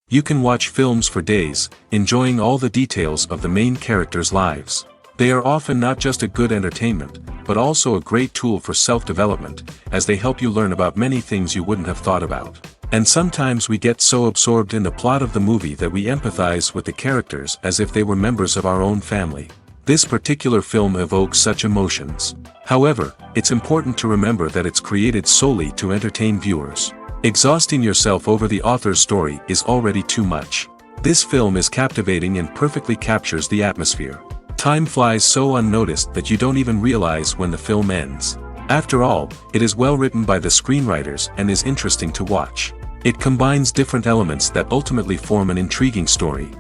You can watch films for days, enjoying all the details of the main characters' lives. They are often not just a good entertainment, but also a great tool for self-development, as they help you learn about many things you wouldn't have thought about. And sometimes we get so absorbed in the plot of the movie that we empathize with the characters as if they were members of our own family. This particular film evokes such emotions. However, it's important to remember that it's created solely to entertain viewers. Exhausting yourself over the author's story is already too much. This film is captivating and perfectly captures the atmosphere. Time flies so unnoticed that you don't even realize when the film ends. After all, it is well written by the screenwriters and is interesting to watch. It combines different elements that ultimately form an intriguing story.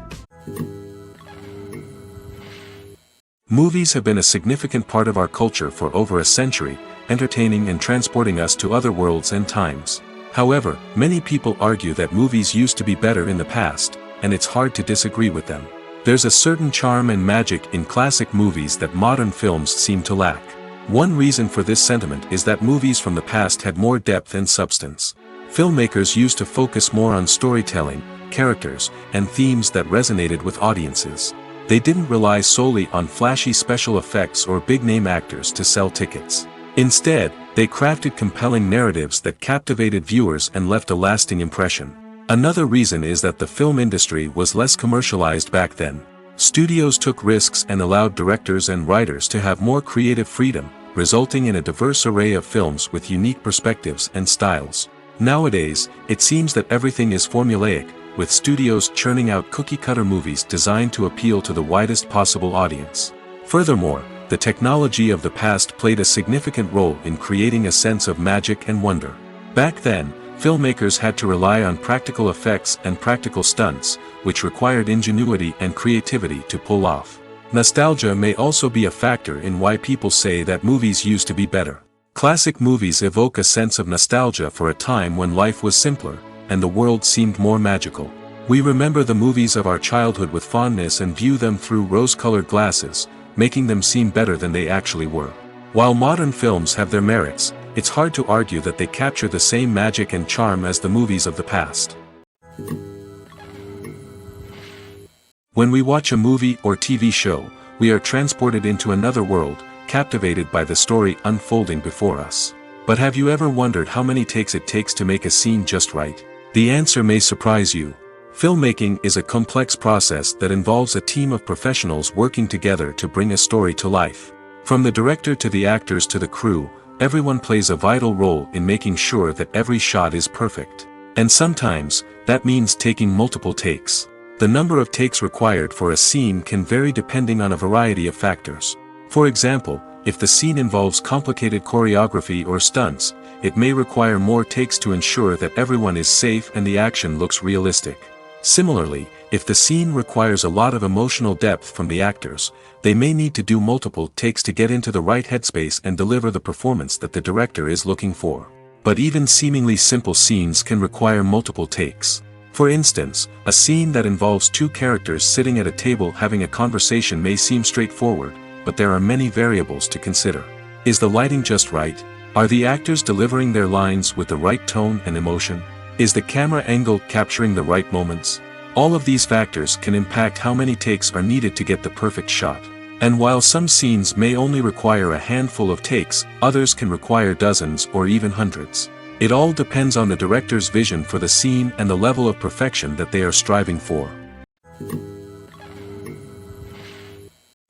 Movies have been a significant part of our culture for over a century, entertaining and transporting us to other worlds and times. However, many people argue that movies used to be better in the past, and it's hard to disagree with them. There's a certain charm and magic in classic movies that modern films seem to lack. One reason for this sentiment is that movies from the past had more depth and substance. Filmmakers used to focus more on storytelling, characters, and themes that resonated with audiences. They didn't rely solely on flashy special effects or big-name actors to sell tickets. Instead, they crafted compelling narratives that captivated viewers and left a lasting impression. Another reason is that the film industry was less commercialized back then. Studios took risks and allowed directors and writers to have more creative freedom, resulting in a diverse array of films with unique perspectives and styles. Nowadays, it seems that everything is formulaic, with studios churning out cookie-cutter movies designed to appeal to the widest possible audience. Furthermore, the technology of the past played a significant role in creating a sense of magic and wonder. Back then, filmmakers had to rely on practical effects and practical stunts, which required ingenuity and creativity to pull off. Nostalgia may also be a factor in why people say that movies used to be better. Classic movies evoke a sense of nostalgia for a time when life was simpler, and the world seemed more magical. We remember the movies of our childhood with fondness and view them through rose-colored glasses, making them seem better than they actually were. While modern films have their merits, it's hard to argue that they capture the same magic and charm as the movies of the past. When we watch a movie or TV show, we are transported into another world, captivated by the story unfolding before us. But have you ever wondered how many takes it takes to make a scene just right? The answer may surprise you. Filmmaking is a complex process that involves a team of professionals working together to bring a story to life. From the director to the actors to the crew, everyone plays a vital role in making sure that every shot is perfect. And sometimes, that means taking multiple takes. The number of takes required for a scene can vary depending on a variety of factors. For example, if the scene involves complicated choreography or stunts, it may require more takes to ensure that everyone is safe and the action looks realistic. Similarly, if the scene requires a lot of emotional depth from the actors, they may need to do multiple takes to get into the right headspace and deliver the performance that the director is looking for. But even seemingly simple scenes can require multiple takes. For instance, a scene that involves two characters sitting at a table having a conversation may seem straightforward, but there are many variables to consider. Is the lighting just right? Are the actors delivering their lines with the right tone and emotion? Is the camera angle capturing the right moments? All of these factors can impact how many takes are needed to get the perfect shot. And while some scenes may only require a handful of takes, others can require dozens or even hundreds. It all depends on the director's vision for the scene and the level of perfection that they are striving for.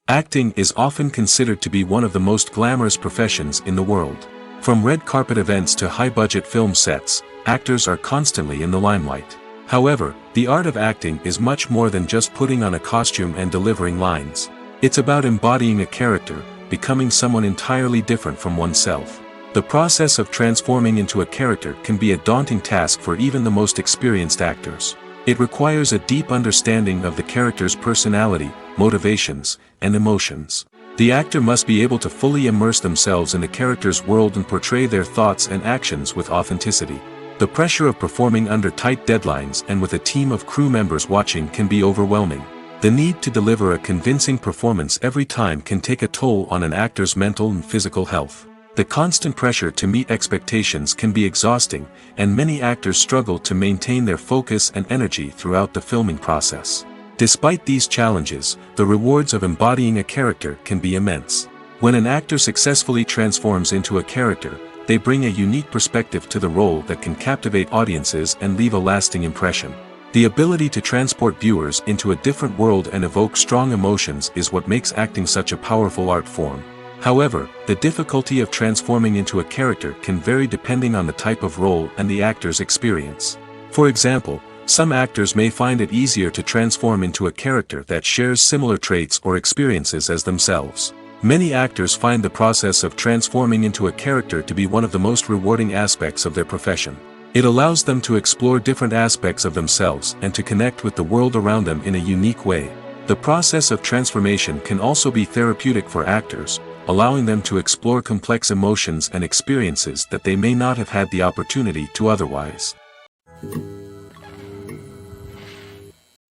Acting is often considered to be one of the most glamorous professions in the world. From red carpet events to high-budget film sets, actors are constantly in the limelight. However, the art of acting is much more than just putting on a costume and delivering lines. It's about embodying a character, becoming someone entirely different from oneself. The process of transforming into a character can be a daunting task for even the most experienced actors. It requires a deep understanding of the character's personality, motivations, and emotions. The actor must be able to fully immerse themselves in the character's world and portray their thoughts and actions with authenticity. The pressure of performing under tight deadlines and with a team of crew members watching can be overwhelming. The need to deliver a convincing performance every time can take a toll on an actor's mental and physical health. The constant pressure to meet expectations can be exhausting, and many actors struggle to maintain their focus and energy throughout the filming process. Despite these challenges, the rewards of embodying a character can be immense. When an actor successfully transforms into a character, they bring a unique perspective to the role that can captivate audiences and leave a lasting impression. The ability to transport viewers into a different world and evoke strong emotions is what makes acting such a powerful art form. However, the difficulty of transforming into a character can vary depending on the type of role and the actor's experience. For example, some actors may find it easier to transform into a character that shares similar traits or experiences as themselves. Many actors find the process of transforming into a character to be one of the most rewarding aspects of their profession. It allows them to explore different aspects of themselves and to connect with the world around them in a unique way. The process of transformation can also be therapeutic for actors, allowing them to explore complex emotions and experiences that they may not have had the opportunity to otherwise.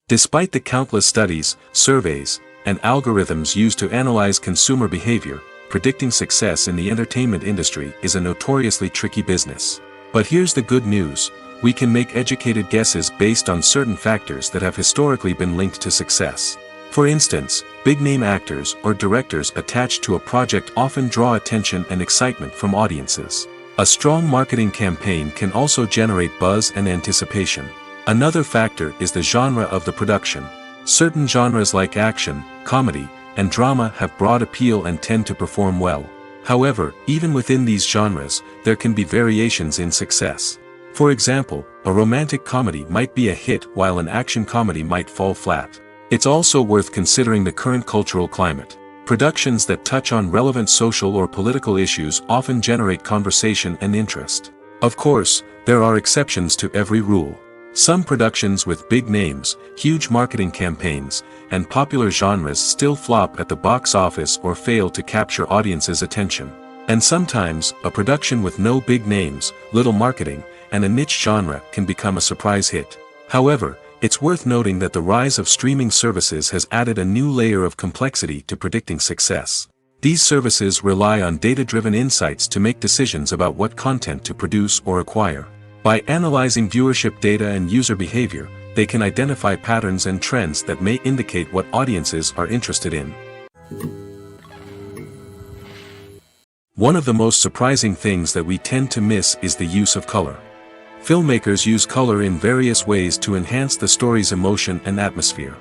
Despite the countless studies, surveys, and algorithms used to analyze consumer behavior, predicting success in the entertainment industry is a notoriously tricky business. But here's the good news: we can make educated guesses based on certain factors that have historically been linked to success. For instance, big-name actors or directors attached to a project often draw attention and excitement from audiences. A strong marketing campaign can also generate buzz and anticipation. Another factor is the genre of the production. Certain genres like action, comedy, and drama have broad appeal and tend to perform well. However, even within these genres, there can be variations in success. For example, a romantic comedy might be a hit while an action comedy might fall flat. It's also worth considering the current cultural climate. Productions that touch on relevant social or political issues often generate conversation and interest. Of course, there are exceptions to every rule. Some productions with big names, huge marketing campaigns, and popular genres still flop at the box office or fail to capture audiences' attention. And sometimes, a production with no big names, little marketing, and a niche genre can become a surprise hit. However, it's worth noting that the rise of streaming services has added a new layer of complexity to predicting success. These services rely on data-driven insights to make decisions about what content to produce or acquire. By analyzing viewership data and user behavior, they can identify patterns and trends that may indicate what audiences are interested in. One of the most surprising things that we tend to miss is the use of color. Filmmakers use color in various ways to enhance the story's emotion and atmosphere.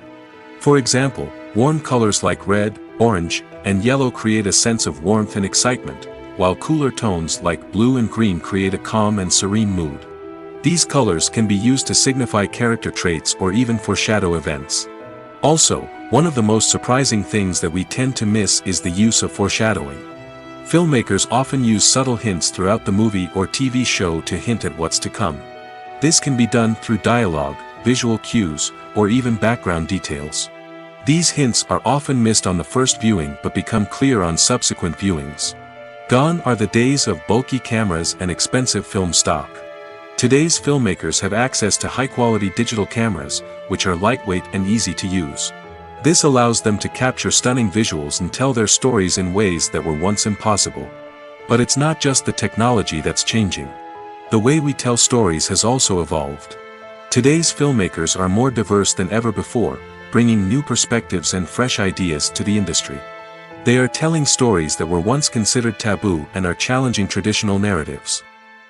For example, warm colors like red, orange, and yellow create a sense of warmth and excitement, while cooler tones like blue and green create a calm and serene mood. These colors can be used to signify character traits or even foreshadow events. Also, one of the most surprising things that we tend to miss is the use of foreshadowing. Filmmakers often use subtle hints throughout the movie or TV show to hint at what's to come. This can be done through dialogue, visual cues, or even background details. These hints are often missed on the first viewing but become clear on subsequent viewings. Gone are the days of bulky cameras and expensive film stock. Today's filmmakers have access to high-quality digital cameras, which are lightweight and easy to use. This allows them to capture stunning visuals and tell their stories in ways that were once impossible. But it's not just the technology that's changing. The way we tell stories has also evolved. Today's filmmakers are more diverse than ever before, bringing new perspectives and fresh ideas to the industry. They are telling stories that were once considered taboo and are challenging traditional narratives.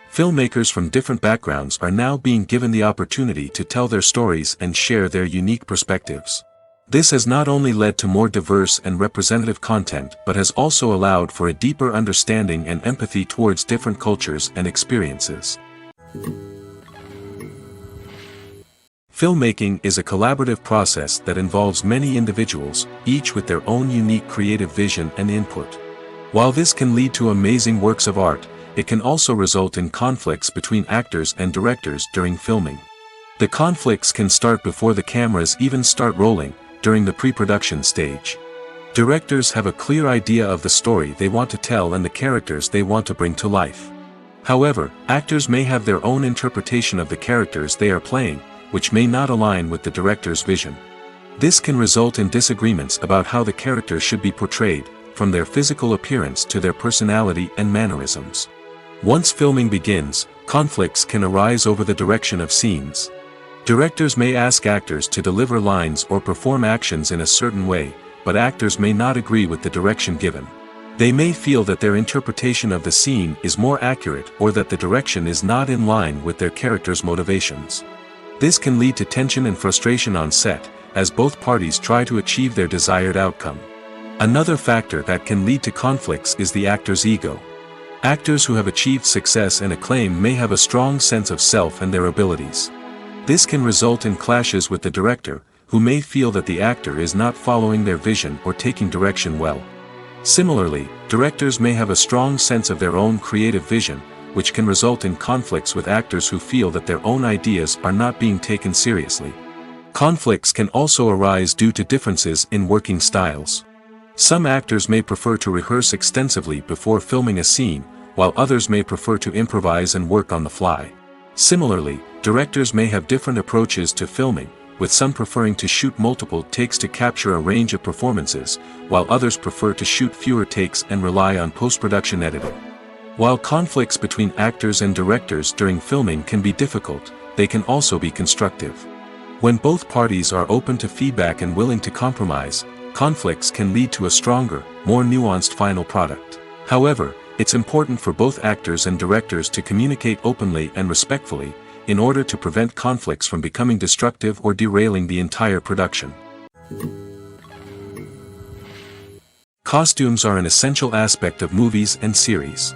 Filmmakers from different backgrounds are now being given the opportunity to tell their stories and share their unique perspectives. This has not only led to more diverse and representative content but has also allowed for a deeper understanding and empathy towards different cultures and experiences. Filmmaking is a collaborative process that involves many individuals, each with their own unique creative vision and input. While this can lead to amazing works of art, it can also result in conflicts between actors and directors during filming. The conflicts can start before the cameras even start rolling, during the pre-production stage. Directors have a clear idea of the story they want to tell and the characters they want to bring to life. However, actors may have their own interpretation of the characters they are playing, which may not align with the director's vision. This can result in disagreements about how the character should be portrayed, from their physical appearance to their personality and mannerisms. Once filming begins, conflicts can arise over the direction of scenes. Directors may ask actors to deliver lines or perform actions in a certain way, but actors may not agree with the direction given. They may feel that their interpretation of the scene is more accurate or that the direction is not in line with their character's motivations. This can lead to tension and frustration on set, as both parties try to achieve their desired outcome. Another factor that can lead to conflicts is the actor's ego. Actors who have achieved success and acclaim may have a strong sense of self and their abilities. This can result in clashes with the director, who may feel that the actor is not following their vision or taking direction well. Similarly, directors may have a strong sense of their own creative vision, which can result in conflicts with actors who feel that their own ideas are not being taken seriously. Conflicts can also arise due to differences in working styles. Some actors may prefer to rehearse extensively before filming a scene, while others may prefer to improvise and work on the fly. Similarly, directors may have different approaches to filming, with some preferring to shoot multiple takes to capture a range of performances, while others prefer to shoot fewer takes and rely on post-production editing. While conflicts between actors and directors during filming can be difficult, they can also be constructive. When both parties are open to feedback and willing to compromise, conflicts can lead to a stronger, more nuanced final product. However, it's important for both actors and directors to communicate openly and respectfully, in order to prevent conflicts from becoming destructive or derailing the entire production. Costumes are an essential aspect of movies and series.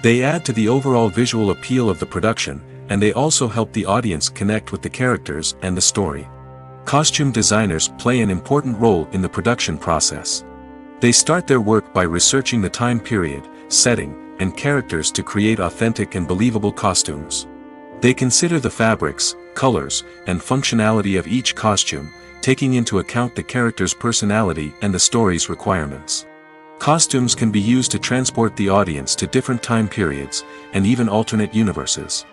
They add to the overall visual appeal of the production, and they also help the audience connect with the characters and the story. Costume designers play an important role in the production process. They start their work by researching the time period, setting, and characters to create authentic and believable costumes. They consider the fabrics, colors, and functionality of each costume, taking into account the character's personality and the story's requirements. Costumes can be used to transport the audience to different time periods, and even alternate universes.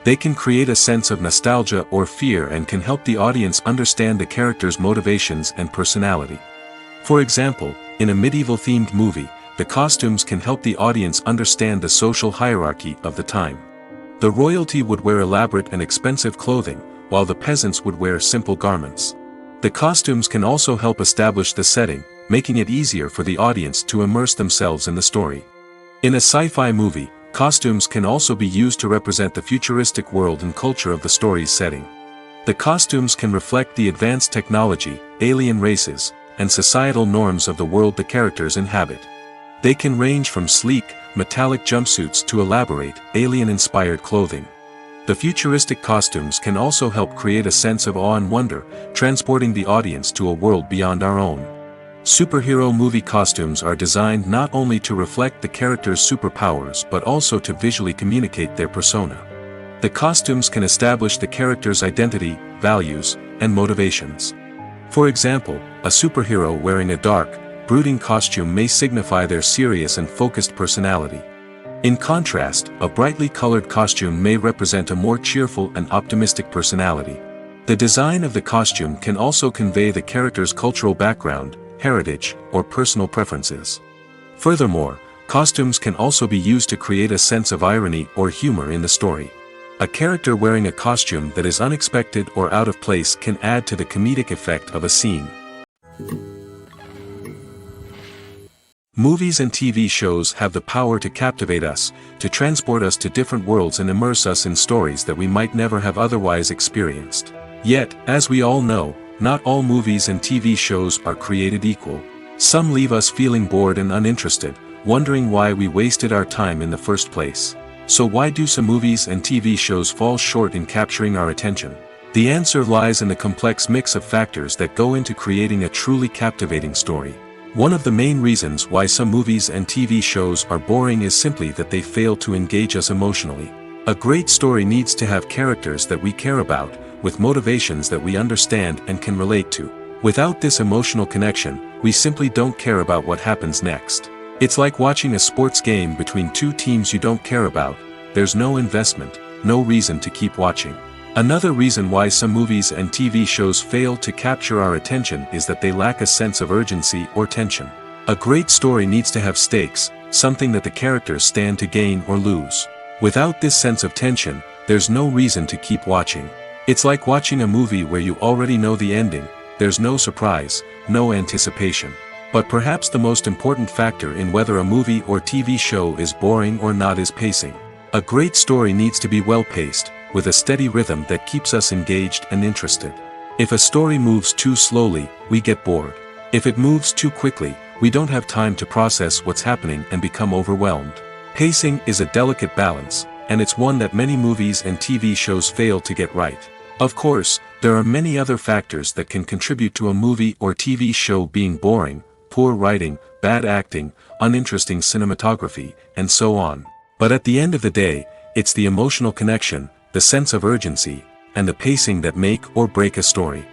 They can create a sense of nostalgia or fear and can help the audience understand the character's motivations and personality. For example, in a medieval-themed movie, the costumes can help the audience understand the social hierarchy of the time. The royalty would wear elaborate and expensive clothing, while the peasants would wear simple garments. The costumes can also help establish the setting, making it easier for the audience to immerse themselves in the story. In a sci-fi movie, costumes can also be used to represent the futuristic world and culture of the story's setting. The costumes can reflect the advanced technology, alien races, and societal norms of the world the characters inhabit. They can range from sleek, metallic jumpsuits to elaborate, alien-inspired clothing. The futuristic costumes can also help create a sense of awe and wonder, transporting the audience to a world beyond our own. Superhero movie costumes are designed not only to reflect the character's superpowers but also to visually communicate their persona. The costumes can establish the character's identity, values, and motivations. For example, a superhero wearing a dark, brooding costume may signify their serious and focused personality. In contrast, a brightly colored costume may represent a more cheerful and optimistic personality. The design of the costume can also convey the character's cultural background, heritage, or personal preferences. Furthermore, costumes can also be used to create a sense of irony or humor in the story. A character wearing a costume that is unexpected or out of place can add to the comedic effect of a scene. Movies and TV shows have the power to captivate us, to transport us to different worlds and immerse us in stories that we might never have otherwise experienced. Yet, as we all know, not all movies and TV shows are created equal. Some leave us feeling bored and uninterested, wondering why we wasted our time in the first place. So why do some movies and TV shows fall short in capturing our attention? The answer lies in the complex mix of factors that go into creating a truly captivating story. One of the main reasons why some movies and TV shows are boring is simply that they fail to engage us emotionally. A great story needs to have characters that we care about, with motivations that we understand and can relate to. Without this emotional connection, we simply don't care about what happens next. It's like watching a sports game between two teams you don't care about. There's no investment, no reason to keep watching. Another reason why some movies and TV shows fail to capture our attention is that they lack a sense of urgency or tension. A great story needs to have stakes, something that the characters stand to gain or lose. Without this sense of tension, there's no reason to keep watching. It's like watching a movie where you already know the ending, there's no surprise, no anticipation. But perhaps the most important factor in whether a movie or TV show is boring or not is pacing. A great story needs to be well paced, with a steady rhythm that keeps us engaged and interested. If a story moves too slowly, we get bored. If it moves too quickly, we don't have time to process what's happening and become overwhelmed. Pacing is a delicate balance, and it's one that many movies and TV shows fail to get right. Of course, there are many other factors that can contribute to a movie or TV show being boring: poor writing, bad acting, uninteresting cinematography, and so on. But at the end of the day, it's the emotional connection, the sense of urgency, and the pacing that make or break a story.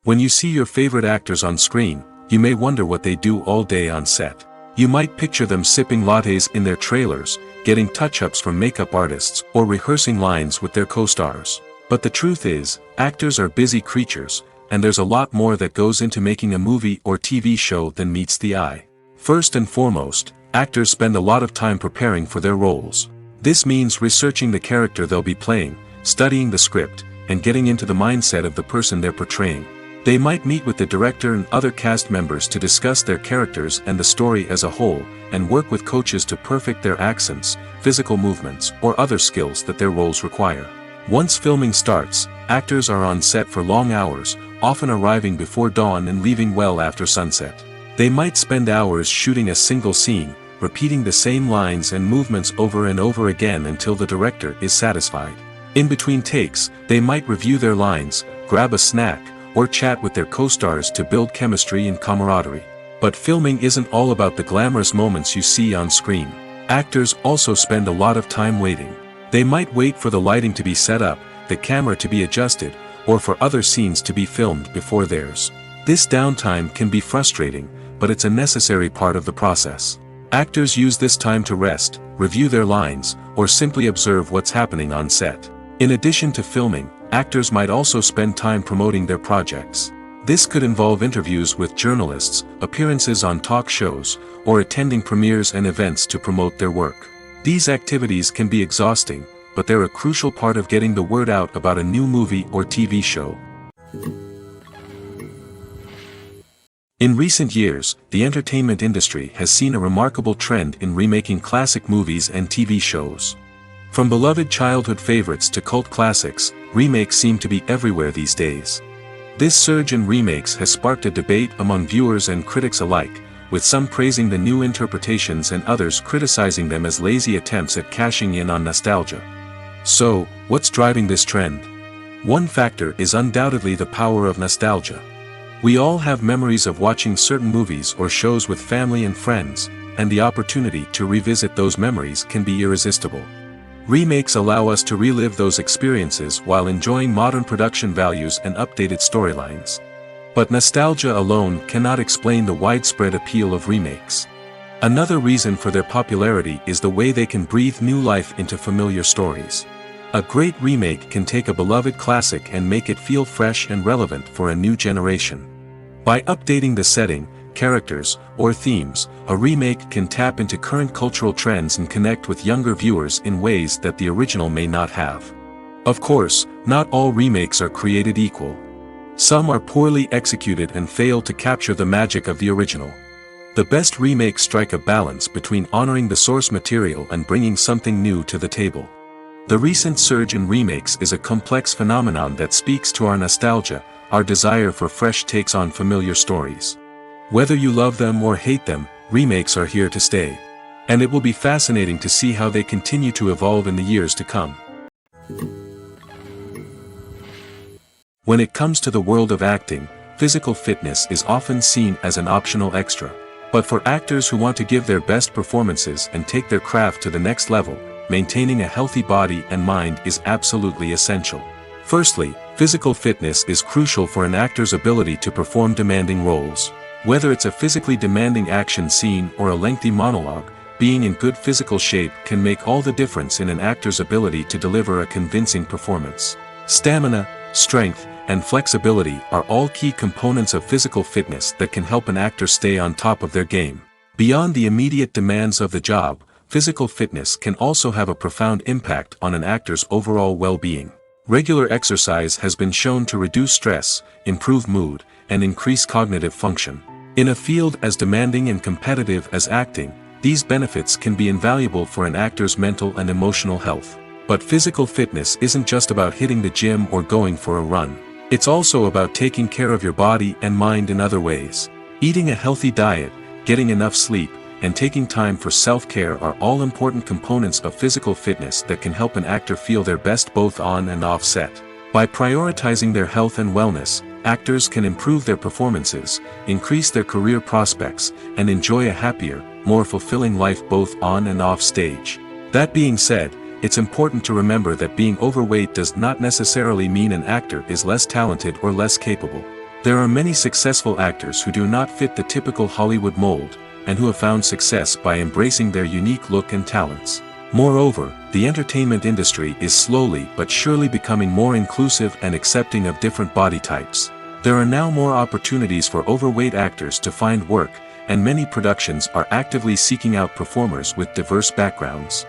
When you see your favorite actors on screen, you may wonder what they do all day on set. You might picture them sipping lattes in their trailers, getting touch-ups from makeup artists, or rehearsing lines with their co-stars. But the truth is, actors are busy creatures, and there's a lot more that goes into making a movie or TV show than meets the eye. First and foremost, actors spend a lot of time preparing for their roles. This means researching the character they'll be playing, studying the script, and getting into the mindset of the person they're portraying. They might meet with the director and other cast members to discuss their characters and the story as a whole, and work with coaches to perfect their accents, physical movements, or other skills that their roles require. Once filming starts, actors are on set for long hours, often arriving before dawn and leaving well after sunset. They might spend hours shooting a single scene, repeating the same lines and movements over and over again until the director is satisfied. In between takes, they might review their lines, grab a snack, or chat with their co-stars to build chemistry and camaraderie. But filming isn't all about the glamorous moments you see on screen. Actors also spend a lot of time waiting. They might wait for the lighting to be set up, the camera to be adjusted, or for other scenes to be filmed before theirs. This downtime can be frustrating, but it's a necessary part of the process. Actors use this time to rest, review their lines, or simply observe what's happening on set. In addition to filming, actors might also spend time promoting their projects. This could involve interviews with journalists, appearances on talk shows, or attending premieres and events to promote their work. These activities can be exhausting, but they're a crucial part of getting the word out about a new movie or TV show. In recent years, the entertainment industry has seen a remarkable trend in remaking classic movies and TV shows. From beloved childhood favorites to cult classics, remakes seem to be everywhere these days. This surge in remakes has sparked a debate among viewers and critics alike, with some praising the new interpretations and others criticizing them as lazy attempts at cashing in on nostalgia. So, what's driving this trend? One factor is undoubtedly the power of nostalgia. We all have memories of watching certain movies or shows with family and friends, and the opportunity to revisit those memories can be irresistible. Remakes allow us to relive those experiences while enjoying modern production values and updated storylines. But nostalgia alone cannot explain the widespread appeal of remakes. Another reason for their popularity is the way they can breathe new life into familiar stories. A great remake can take a beloved classic and make it feel fresh and relevant for a new generation. By updating the setting, characters, or themes, a remake can tap into current cultural trends and connect with younger viewers in ways that the original may not have. Of course, not all remakes are created equal. Some are poorly executed and fail to capture the magic of the original. The best remakes strike a balance between honoring the source material and bringing something new to the table. The recent surge in remakes is a complex phenomenon that speaks to our nostalgia, our desire for fresh takes on familiar stories. Whether you love them or hate them, remakes are here to stay. And it will be fascinating to see how they continue to evolve in the years to come. When it comes to the world of acting, physical fitness is often seen as an optional extra. But for actors who want to give their best performances and take their craft to the next level, maintaining a healthy body and mind is absolutely essential. Firstly, physical fitness is crucial for an actor's ability to perform demanding roles. Whether it's a physically demanding action scene or a lengthy monologue, being in good physical shape can make all the difference in an actor's ability to deliver a convincing performance. Stamina, strength, and flexibility are all key components of physical fitness that can help an actor stay on top of their game. Beyond the immediate demands of the job, physical fitness can also have a profound impact on an actor's overall well-being. Regular exercise has been shown to reduce stress, improve mood, and increase cognitive function. In a field as demanding and competitive as acting, these benefits can be invaluable for an actor's mental and emotional health. But physical fitness isn't just about hitting the gym or going for a run. It's also about taking care of your body and mind in other ways. Eating a healthy diet, getting enough sleep, and taking time for self-care are all important components of physical fitness that can help an actor feel their best both on and off set. By prioritizing their health and wellness, actors can improve their performances, increase their career prospects, and enjoy a happier, more fulfilling life both on and off stage. That being said, it's important to remember that being overweight does not necessarily mean an actor is less talented or less capable. There are many successful actors who do not fit the typical Hollywood mold, and who have found success by embracing their unique look and talents. Moreover, the entertainment industry is slowly but surely becoming more inclusive and accepting of different body types. There are now more opportunities for overweight actors to find work, and many productions are actively seeking out performers with diverse backgrounds.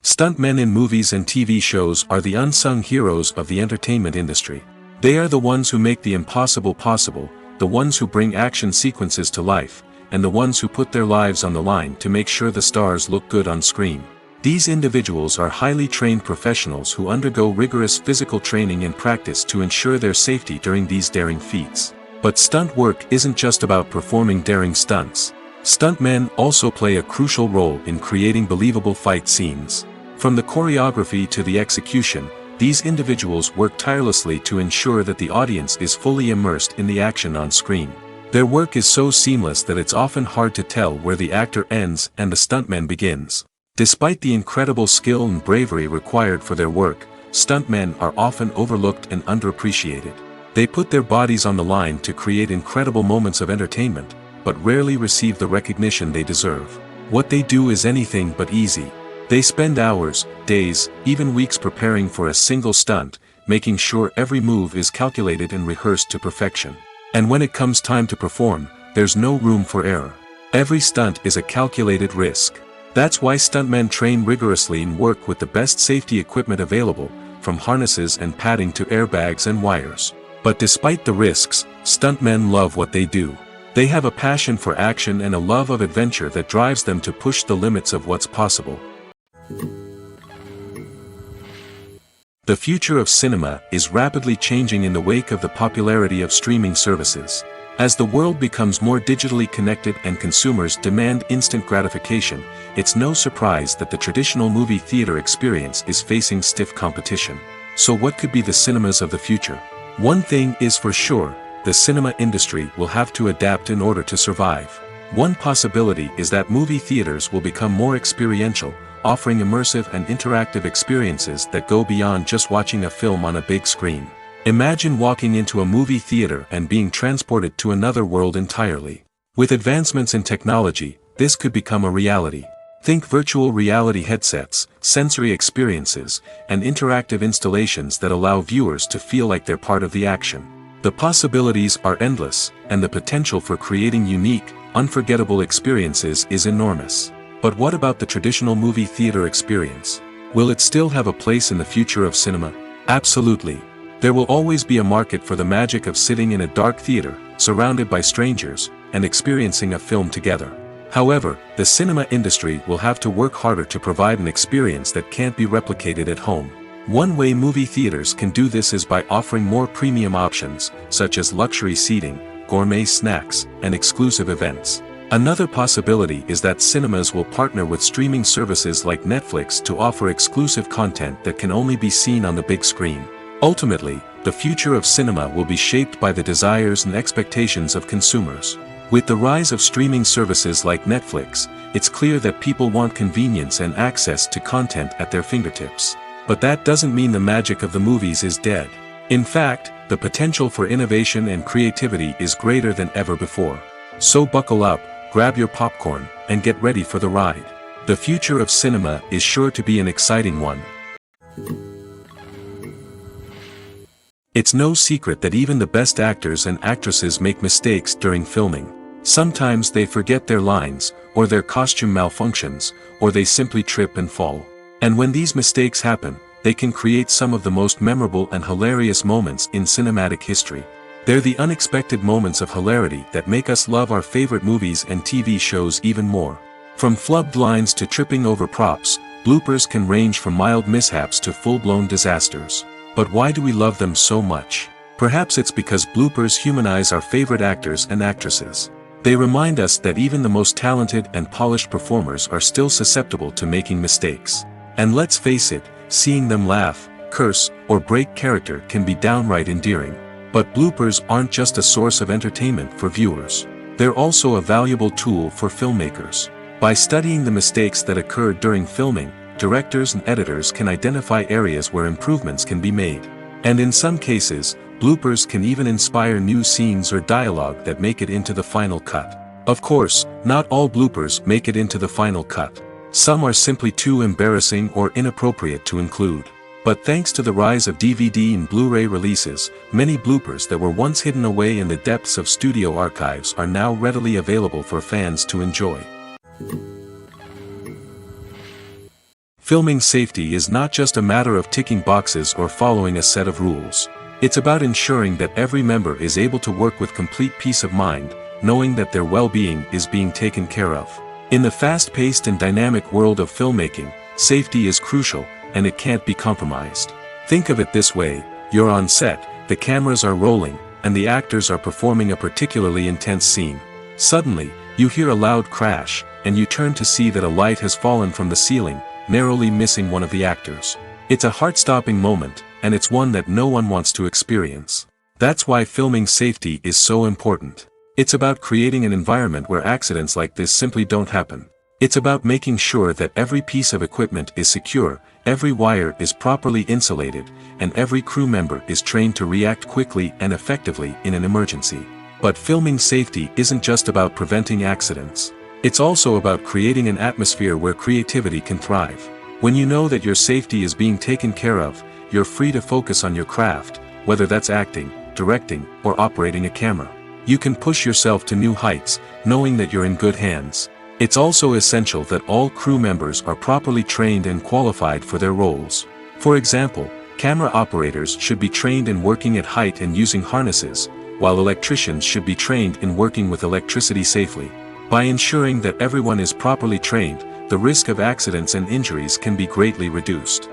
Stuntmen in movies and TV shows are the unsung heroes of the entertainment industry. They are the ones who make the impossible possible, the ones who bring action sequences to life, and the ones who put their lives on the line to make sure the stars look good on screen. These individuals are highly trained professionals who undergo rigorous physical training and practice to ensure their safety during these daring feats. But stunt work isn't just about performing daring stunts. Stuntmen also play a crucial role in creating believable fight scenes. From the choreography to the execution, these individuals work tirelessly to ensure that the audience is fully immersed in the action on screen. Their work is so seamless that it's often hard to tell where the actor ends and the stuntman begins. Despite the incredible skill and bravery required for their work, stuntmen are often overlooked and underappreciated. They put their bodies on the line to create incredible moments of entertainment, but rarely receive the recognition they deserve. What they do is anything but easy. They spend hours, days, even weeks preparing for a single stunt, making sure every move is calculated and rehearsed to perfection. And when it comes time to perform, there's no room for error. Every stunt is a calculated risk. That's why stuntmen train rigorously and work with the best safety equipment available, from harnesses and padding to airbags and wires. But despite the risks, stuntmen love what they do. They have a passion for action and a love of adventure that drives them to push the limits of what's possible. The future of cinema is rapidly changing in the wake of the popularity of streaming services. As the world becomes more digitally connected and consumers demand instant gratification, it's no surprise that the traditional movie theater experience is facing stiff competition. So what could be the cinemas of the future? One thing is for sure, the cinema industry will have to adapt in order to survive. One possibility is that movie theaters will become more experiential, offering immersive and interactive experiences that go beyond just watching a film on a big screen. Imagine walking into a movie theater and being transported to another world entirely. With advancements in technology, this could become a reality. Think virtual reality headsets, sensory experiences, and interactive installations that allow viewers to feel like they're part of the action. The possibilities are endless, and the potential for creating unique, unforgettable experiences is enormous. But what about the traditional movie theater experience? Will it still have a place in the future of cinema? Absolutely. There will always be a market for the magic of sitting in a dark theater, surrounded by strangers, and experiencing a film together. However, the cinema industry will have to work harder to provide an experience that can't be replicated at home. One way movie theaters can do this is by offering more premium options, such as luxury seating, gourmet snacks, and exclusive events. Another possibility is that cinemas will partner with streaming services like Netflix to offer exclusive content that can only be seen on the big screen. Ultimately, the future of cinema will be shaped by the desires and expectations of consumers. With the rise of streaming services like Netflix, it's clear that people want convenience and access to content at their fingertips. But that doesn't mean the magic of the movies is dead. In fact, the potential for innovation and creativity is greater than ever before. So buckle up, grab your popcorn, and get ready for the ride. The future of cinema is sure to be an exciting one. It's no secret that even the best actors and actresses make mistakes during filming. Sometimes they forget their lines, or their costume malfunctions, or they simply trip and fall. And when these mistakes happen, they can create some of the most memorable and hilarious moments in cinematic history. They're the unexpected moments of hilarity that make us love our favorite movies and TV shows even more. From flubbed lines to tripping over props, bloopers can range from mild mishaps to full-blown disasters. But why do we love them so much? Perhaps it's because bloopers humanize our favorite actors and actresses. They remind us that even the most talented and polished performers are still susceptible to making mistakes. And let's face it, seeing them laugh, curse, or break character can be downright endearing. But bloopers aren't just a source of entertainment for viewers. They're also a valuable tool for filmmakers. By studying the mistakes that occur during filming, directors and editors can identify areas where improvements can be made. And in some cases, bloopers can even inspire new scenes or dialogue that make it into the final cut. Of course, not all bloopers make it into the final cut. Some are simply too embarrassing or inappropriate to include. But thanks to the rise of DVD and Blu-ray releases, many bloopers that were once hidden away in the depths of studio archives are now readily available for fans to enjoy. Filming safety is not just a matter of ticking boxes or following a set of rules. It's about ensuring that every member is able to work with complete peace of mind, knowing that their well-being is being taken care of. In the fast-paced and dynamic world of filmmaking, safety is crucial, and it can't be compromised. Think of it this way: you're on set, the cameras are rolling, and the actors are performing a particularly intense scene. Suddenly, you hear a loud crash, and you turn to see that a light has fallen from the ceiling, narrowly missing one of the actors. It's a heart-stopping moment, and it's one that no one wants to experience. That's why filming safety is so important. It's about creating an environment where accidents like this simply don't happen. It's about making sure that every piece of equipment is secure, every wire is properly insulated, and every crew member is trained to react quickly and effectively in an emergency. But filming safety isn't just about preventing accidents. It's also about creating an atmosphere where creativity can thrive. When you know that your safety is being taken care of, you're free to focus on your craft, whether that's acting, directing, or operating a camera. You can push yourself to new heights, knowing that you're in good hands. It's also essential that all crew members are properly trained and qualified for their roles. For example, camera operators should be trained in working at height and using harnesses, while electricians should be trained in working with electricity safely. By ensuring that everyone is properly trained, the risk of accidents and injuries can be greatly reduced.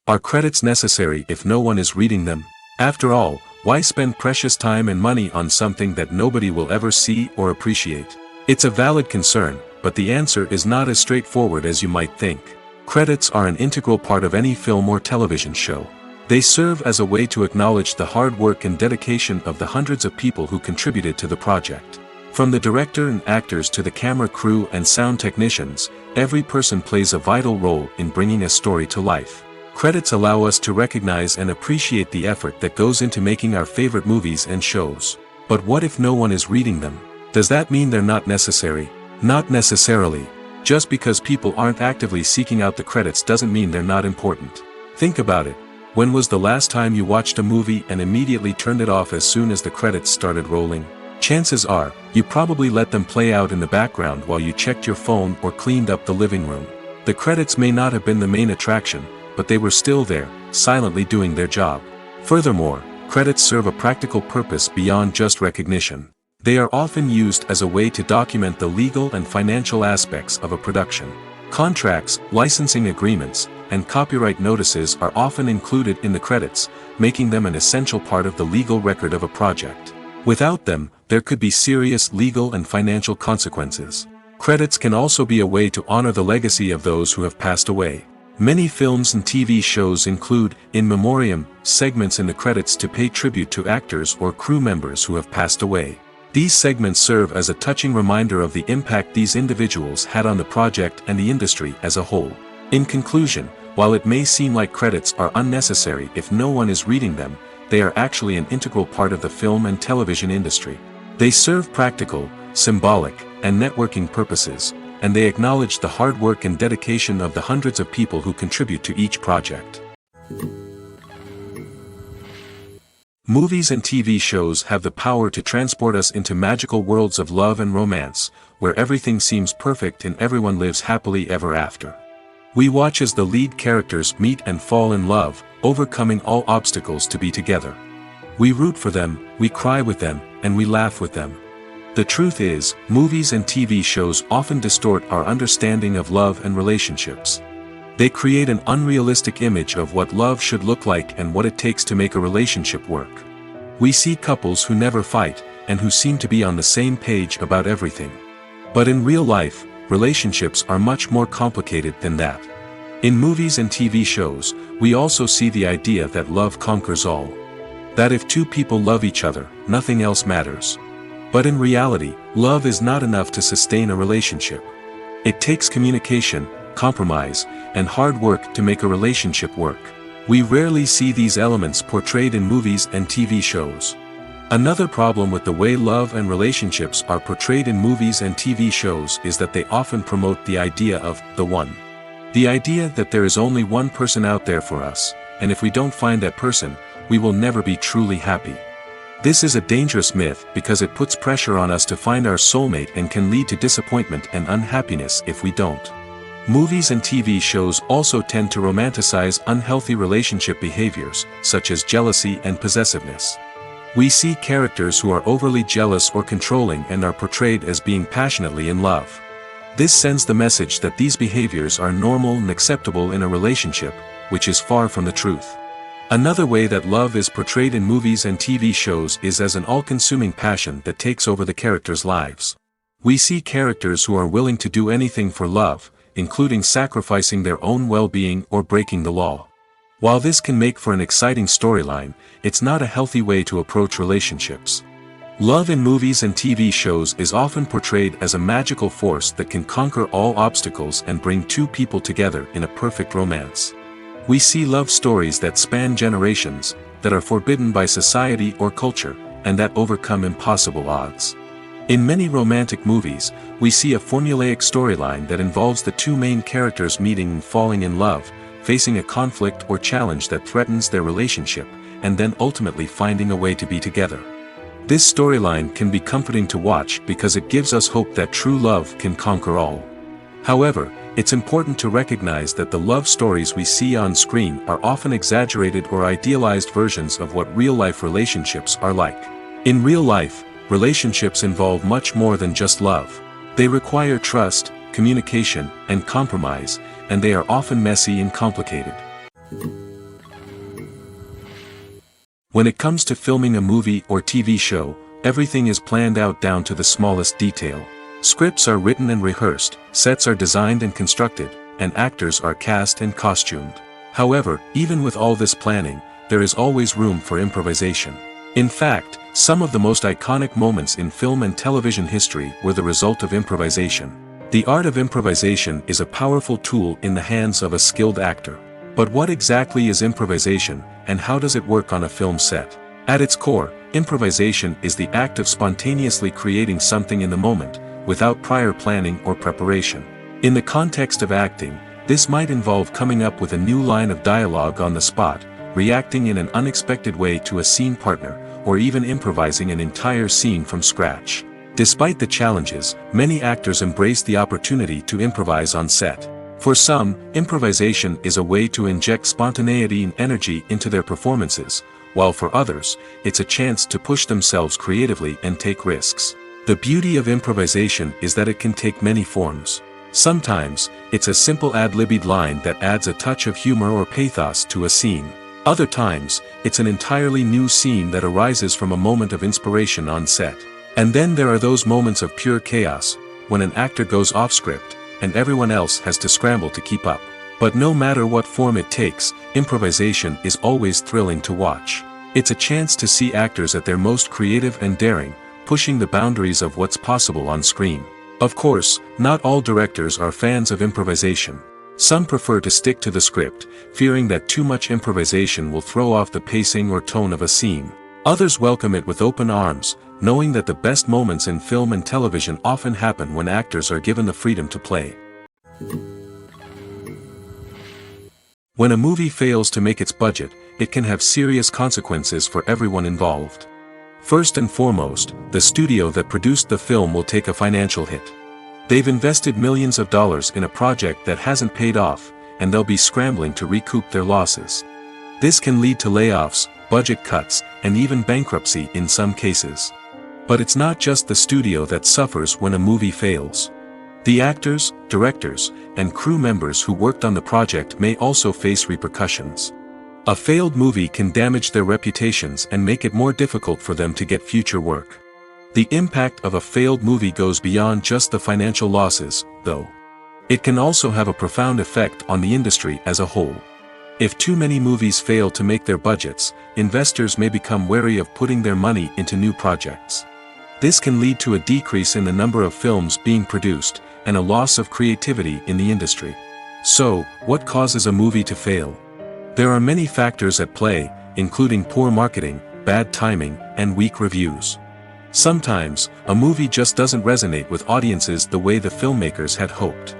Are credits necessary if no one is reading them? After all, why spend precious time and money on something that nobody will ever see or appreciate? It's a valid concern, but the answer is not as straightforward as you might think. Credits are an integral part of any film or television show. They serve as a way to acknowledge the hard work and dedication of the hundreds of people who contributed to the project. From the director and actors to the camera crew and sound technicians, every person plays a vital role in bringing a story to life. Credits allow us to recognize and appreciate the effort that goes into making our favorite movies and shows. But what if no one is reading them? Does that mean they're not necessary? Not necessarily. Just because people aren't actively seeking out the credits doesn't mean they're not important. Think about it. When was the last time you watched a movie and immediately turned it off as soon as the credits started rolling? Chances are, you probably let them play out in the background while you checked your phone or cleaned up the living room. The credits may not have been the main attraction, but they were still there, silently doing their job. Furthermore, credits serve a practical purpose beyond just recognition. They are often used as a way to document the legal and financial aspects of a production. Contracts, licensing agreements, and copyright notices are often included in the credits, making them an essential part of the legal record of a project. Without them, there could be serious legal and financial consequences. Credits can also be a way to honor the legacy of those who have passed away. Many films and TV shows include, in memoriam, segments in the credits to pay tribute to actors or crew members who have passed away. These segments serve as a touching reminder of the impact these individuals had on the project and the industry as a whole. In conclusion, while it may seem like credits are unnecessary if no one is reading them, they are actually an integral part of the film and television industry. They serve practical, symbolic, and networking purposes, and they acknowledge the hard work and dedication of the hundreds of people who contribute to each project. Movies and TV shows have the power to transport us into magical worlds of love and romance, where everything seems perfect and everyone lives happily ever after. We watch as the lead characters meet and fall in love, overcoming all obstacles to be together. We root for them, we cry with them, and we laugh with them. The truth is, movies and TV shows often distort our understanding of love and relationships. They create an unrealistic image of what love should look like and what it takes to make a relationship work. We see couples who never fight, and who seem to be on the same page about everything. But in real life, relationships are much more complicated than that. In movies and TV shows, we also see the idea that love conquers all. That if two people love each other, nothing else matters. But in reality, love is not enough to sustain a relationship. It takes communication, compromise, and hard work to make a relationship work. We rarely see these elements portrayed in movies and TV shows. Another problem with the way love and relationships are portrayed in movies and TV shows is that they often promote the idea of the one. The idea that there is only one person out there for us, and if we don't find that person, we will never be truly happy. This is a dangerous myth because it puts pressure on us to find our soulmate and can lead to disappointment and unhappiness if we don't. Movies and TV shows also tend to romanticize unhealthy relationship behaviors, such as jealousy and possessiveness. We see characters who are overly jealous or controlling and are portrayed as being passionately in love. This sends the message that these behaviors are normal and acceptable in a relationship, which is far from the truth. Another way that love is portrayed in movies and TV shows is as an all-consuming passion that takes over the characters' lives. We see characters who are willing to do anything for love, including sacrificing their own well-being or breaking the law. While this can make for an exciting storyline, it's not a healthy way to approach relationships. Love in movies and TV shows is often portrayed as a magical force that can conquer all obstacles and bring two people together in a perfect romance. We see love stories that span generations, that are forbidden by society or culture, and that overcome impossible odds. In many romantic movies, we see a formulaic storyline that involves the two main characters meeting and falling in love, facing a conflict or challenge that threatens their relationship, and then ultimately finding a way to be together. This storyline can be comforting to watch because it gives us hope that true love can conquer all. However, it's important to recognize that the love stories we see on screen are often exaggerated or idealized versions of what real-life relationships are like. In real life, relationships involve much more than just love. They require trust, communication, and compromise, and they are often messy and complicated. When it comes to filming a movie or TV show, everything is planned out down to the smallest detail. Scripts are written and rehearsed, sets are designed and constructed, and actors are cast and costumed. However, even with all this planning, there is always room for improvisation. In fact, some of the most iconic moments in film and television history were the result of improvisation. The art of improvisation is a powerful tool in the hands of a skilled actor. But what exactly is improvisation, and how does it work on a film set? At its core, improvisation is the act of spontaneously creating something in the moment, without prior planning or preparation. In the context of acting, this might involve coming up with a new line of dialogue on the spot, reacting in an unexpected way to a scene partner, or even improvising an entire scene from scratch. Despite the challenges, many actors embrace the opportunity to improvise on set. For some, improvisation is a way to inject spontaneity and energy into their performances, while for others, it's a chance to push themselves creatively and take risks. The beauty of improvisation is that it can take many forms. Sometimes, it's a simple ad-libbed line that adds a touch of humor or pathos to a scene. Other times, it's an entirely new scene that arises from a moment of inspiration on set. And then there are those moments of pure chaos, when an actor goes off script, and everyone else has to scramble to keep up. But no matter what form it takes, improvisation is always thrilling to watch. It's a chance to see actors at their most creative and daring, pushing the boundaries of what's possible on screen. Of course, not all directors are fans of improvisation. Some prefer to stick to the script, fearing that too much improvisation will throw off the pacing or tone of a scene. Others welcome it with open arms, knowing that the best moments in film and television often happen when actors are given the freedom to play. When a movie fails to make its budget, it can have serious consequences for everyone involved. First and foremost, the studio that produced the film will take a financial hit. They've invested millions of dollars in a project that hasn't paid off, and they'll be scrambling to recoup their losses. This can lead to layoffs, budget cuts, and even bankruptcy in some cases. But it's not just the studio that suffers when a movie fails. The actors, directors, and crew members who worked on the project may also face repercussions. A failed movie can damage their reputations and make it more difficult for them to get future work. The impact of a failed movie goes beyond just the financial losses, though. It can also have a profound effect on the industry as a whole. If too many movies fail to make their budgets, investors may become wary of putting their money into new projects. This can lead to a decrease in the number of films being produced, and a loss of creativity in the industry. So, what causes a movie to fail? There are many factors at play, including poor marketing, bad timing, and weak reviews. Sometimes, a movie just doesn't resonate with audiences the way the filmmakers had hoped.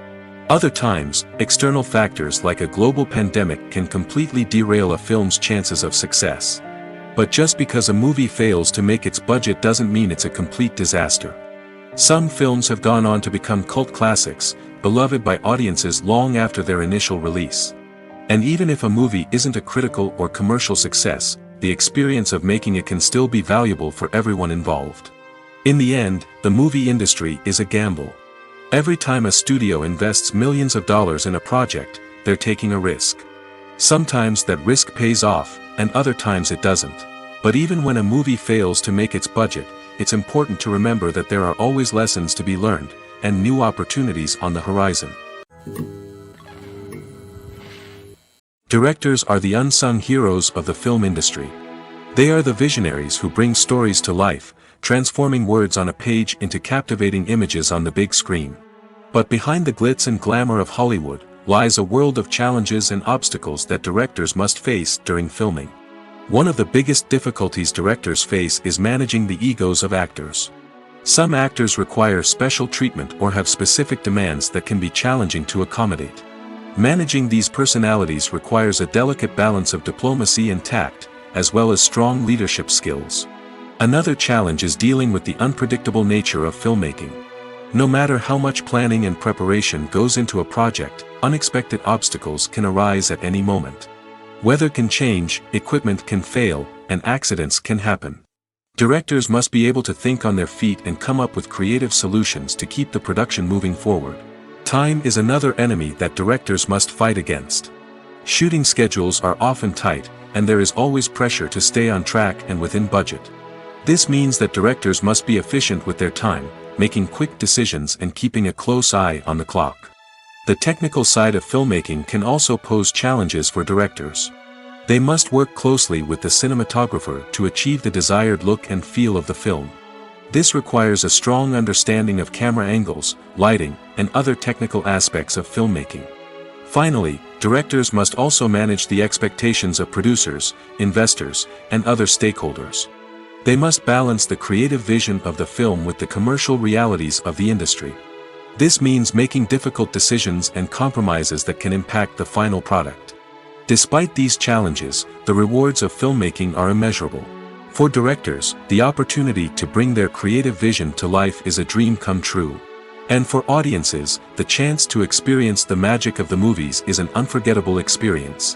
Other times, external factors like a global pandemic can completely derail a film's chances of success. But just because a movie fails to make its budget doesn't mean it's a complete disaster. Some films have gone on to become cult classics, beloved by audiences long after their initial release. And even if a movie isn't a critical or commercial success, the experience of making it can still be valuable for everyone involved. In the end, the movie industry is a gamble. Every time a studio invests millions of dollars in a project, they're taking a risk. Sometimes that risk pays off, and other times it doesn't. But even when a movie fails to make its budget, it's important to remember that there are always lessons to be learned, and new opportunities on the horizon. Directors are the unsung heroes of the film industry. They are the visionaries who bring stories to life, transforming words on a page into captivating images on the big screen. But behind the glitz and glamour of Hollywood, lies a world of challenges and obstacles that directors must face during filming. One of the biggest difficulties directors face is managing the egos of actors. Some actors require special treatment or have specific demands that can be challenging to accommodate. Managing these personalities requires a delicate balance of diplomacy and tact, as well as strong leadership skills. Another challenge is dealing with the unpredictable nature of filmmaking. No matter how much planning and preparation goes into a project, unexpected obstacles can arise at any moment. Weather can change, equipment can fail, and accidents can happen. Directors must be able to think on their feet and come up with creative solutions to keep the production moving forward. Time is another enemy that directors must fight against. Shooting schedules are often tight, and there is always pressure to stay on track and within budget. This means that directors must be efficient with their time, making quick decisions and keeping a close eye on the clock. The technical side of filmmaking can also pose challenges for directors. They must work closely with the cinematographer to achieve the desired look and feel of the film. This requires a strong understanding of camera angles, lighting, and other technical aspects of filmmaking. Finally, directors must also manage the expectations of producers, investors, and other stakeholders. They must balance the creative vision of the film with the commercial realities of the industry. This means making difficult decisions and compromises that can impact the final product. Despite these challenges, the rewards of filmmaking are immeasurable. For directors, the opportunity to bring their creative vision to life is a dream come true. And for audiences, the chance to experience the magic of the movies is an unforgettable experience.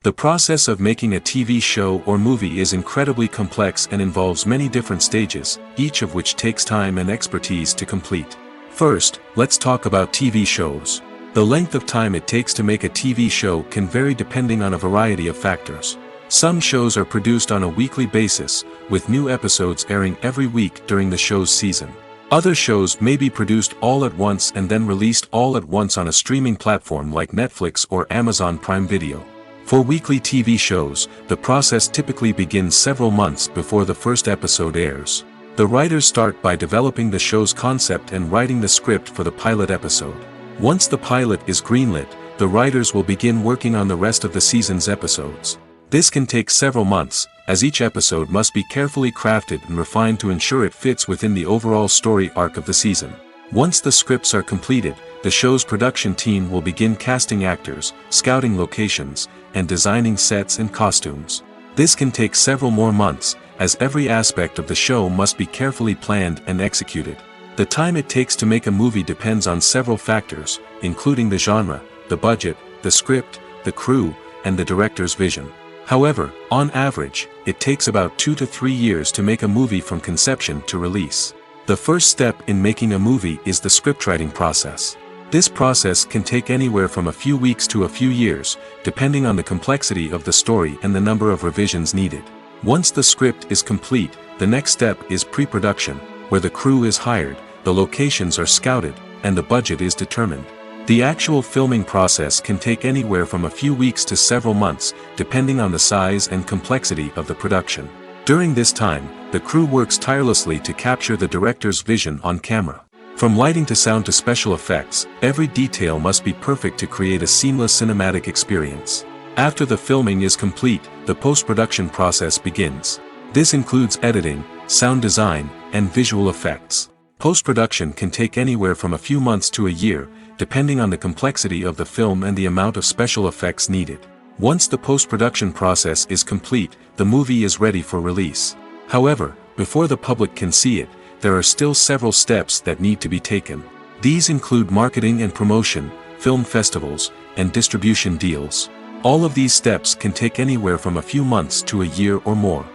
The process of making a TV show or movie is incredibly complex and involves many different stages, each of which takes time and expertise to complete. First, let's talk about TV shows. The length of time it takes to make a TV show can vary depending on a variety of factors. Some shows are produced on a weekly basis, with new episodes airing every week during the show's season. Other shows may be produced all at once and then released all at once on a streaming platform like Netflix or Amazon Prime Video. For weekly TV shows, the process typically begins several months before the first episode airs. The writers start by developing the show's concept and writing the script for the pilot episode. Once the pilot is greenlit, the writers will begin working on the rest of the season's episodes. This can take several months, as each episode must be carefully crafted and refined to ensure it fits within the overall story arc of the season. Once the scripts are completed, the show's production team will begin casting actors, scouting locations, and designing sets and costumes. This can take several more months, as every aspect of the show must be carefully planned and executed. The time it takes to make a movie depends on several factors, including the genre, the budget, the script, the crew, and the director's vision. However, on average, it takes about 2 to 3 years to make a movie from conception to release. The first step in making a movie is the scriptwriting process. This process can take anywhere from a few weeks to a few years, depending on the complexity of the story and the number of revisions needed. Once the script is complete, the next step is pre-production, where the crew is hired, the locations are scouted, and the budget is determined. The actual filming process can take anywhere from a few weeks to several months, depending on the size and complexity of the production. During this time, the crew works tirelessly to capture the director's vision on camera. From lighting to sound to special effects, every detail must be perfect to create a seamless cinematic experience. After the filming is complete, the post-production process begins. This includes editing, sound design, and visual effects. Post-production can take anywhere from a few months to a year, depending on the complexity of the film and the amount of special effects needed. Once the post-production process is complete, the movie is ready for release. However, before the public can see it, there are still several steps that need to be taken. These include marketing and promotion, film festivals, and distribution deals. All of these steps can take anywhere from a few months to a year or more.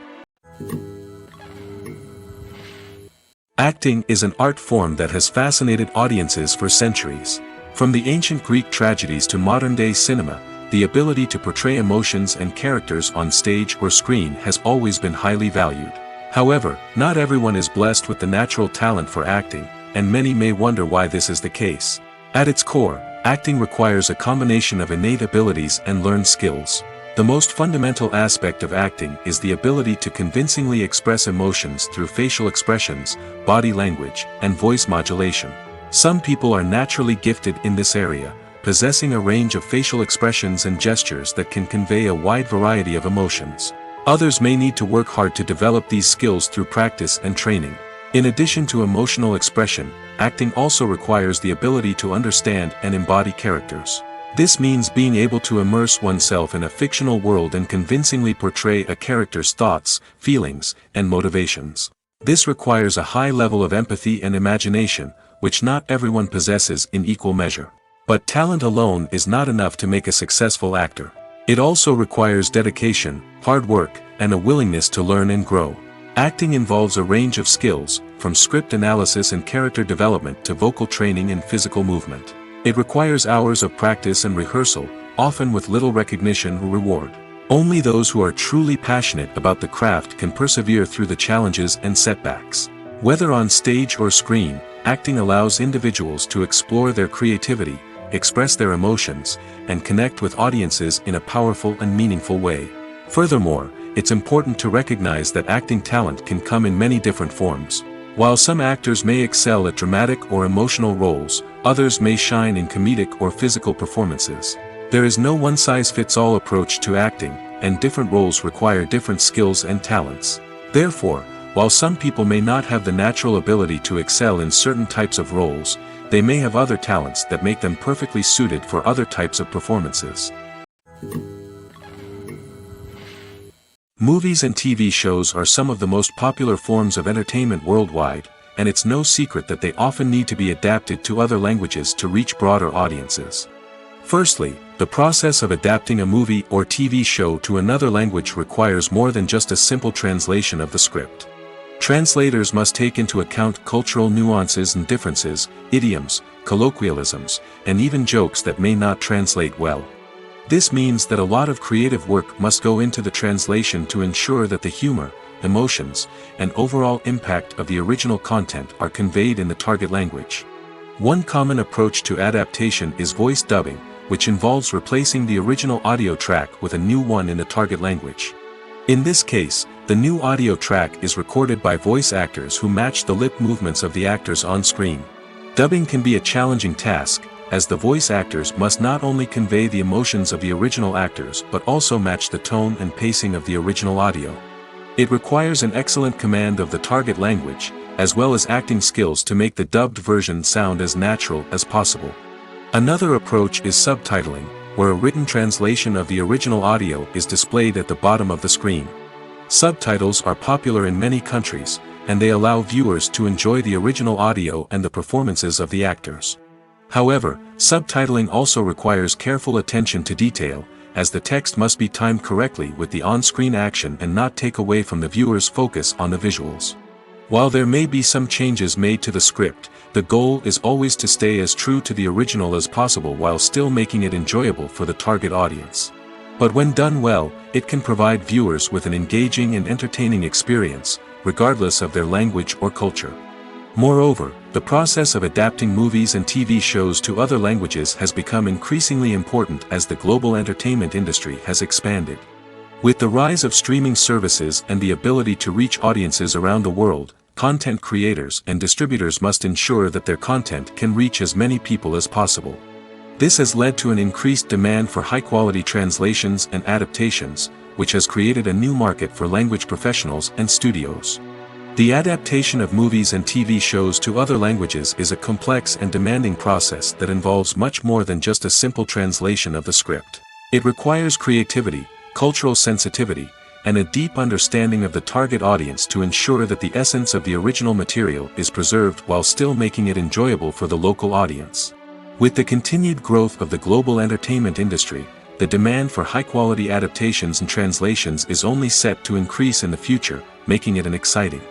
Acting is an art form that has fascinated audiences for centuries. From the ancient Greek tragedies to modern-day cinema, the ability to portray emotions and characters on stage or screen has always been highly valued. However, not everyone is blessed with the natural talent for acting, and many may wonder why this is the case. At its core, acting requires a combination of innate abilities and learned skills. The most fundamental aspect of acting is the ability to convincingly express emotions through facial expressions, body language, and voice modulation. Some people are naturally gifted in this area, possessing a range of facial expressions and gestures that can convey a wide variety of emotions. Others may need to work hard to develop these skills through practice and training. In addition to emotional expression, acting also requires the ability to understand and embody characters. This means being able to immerse oneself in a fictional world and convincingly portray a character's thoughts, feelings, and motivations. This requires a high level of empathy and imagination, which not everyone possesses in equal measure. But talent alone is not enough to make a successful actor. It also requires dedication, hard work, and a willingness to learn and grow. Acting involves a range of skills, from script analysis and character development to vocal training and physical movement. It requires hours of practice and rehearsal, often with little recognition or reward. Only those who are truly passionate about the craft can persevere through the challenges and setbacks. Whether on stage or screen, acting allows individuals to explore their creativity, express their emotions, and connect with audiences in a powerful and meaningful way. Furthermore, it's important to recognize that acting talent can come in many different forms. While some actors may excel at dramatic or emotional roles, others may shine in comedic or physical performances. There is no one-size-fits-all approach to acting, and different roles require different skills and talents. Therefore, while some people may not have the natural ability to excel in certain types of roles, they may have other talents that make them perfectly suited for other types of performances. Movies and TV shows are some of the most popular forms of entertainment worldwide, and it's no secret that they often need to be adapted to other languages to reach broader audiences. Firstly, the process of adapting a movie or TV show to another language requires more than just a simple translation of the script. Translators must take into account cultural nuances and differences, idioms, colloquialisms, and even jokes that may not translate well. This means that a lot of creative work must go into the translation to ensure that the humor, emotions, and overall impact of the original content are conveyed in the target language. One common approach to adaptation is voice dubbing, which involves replacing the original audio track with a new one in the target language. In this case, the new audio track is recorded by voice actors who match the lip movements of the actors on screen. Dubbing can be a challenging task, as the voice actors must not only convey the emotions of the original actors but also match the tone and pacing of the original audio. It requires an excellent command of the target language, as well as acting skills to make the dubbed version sound as natural as possible. Another approach is subtitling, where a written translation of the original audio is displayed at the bottom of the screen. Subtitles are popular in many countries, and they allow viewers to enjoy the original audio and the performances of the actors. However, subtitling also requires careful attention to detail, as the text must be timed correctly with the on-screen action and not take away from the viewer's focus on the visuals. While there may be some changes made to the script, the goal is always to stay as true to the original as possible while still making it enjoyable for the target audience. But when done well, it can provide viewers with an engaging and entertaining experience, regardless of their language or culture. Moreover, the process of adapting movies and TV shows to other languages has become increasingly important as the global entertainment industry has expanded. With the rise of streaming services and the ability to reach audiences around the world, content creators and distributors must ensure that their content can reach as many people as possible. This has led to an increased demand for high-quality translations and adaptations, which has created a new market for language professionals and studios. The adaptation of movies and TV shows to other languages is a complex and demanding process that involves much more than just a simple translation of the script. It requires creativity, cultural sensitivity, and a deep understanding of the target audience to ensure that the essence of the original material is preserved while still making it enjoyable for the local audience. With the continued growth of the global entertainment industry, the demand for high-quality adaptations and translations is only set to increase in the future, making it an exciting.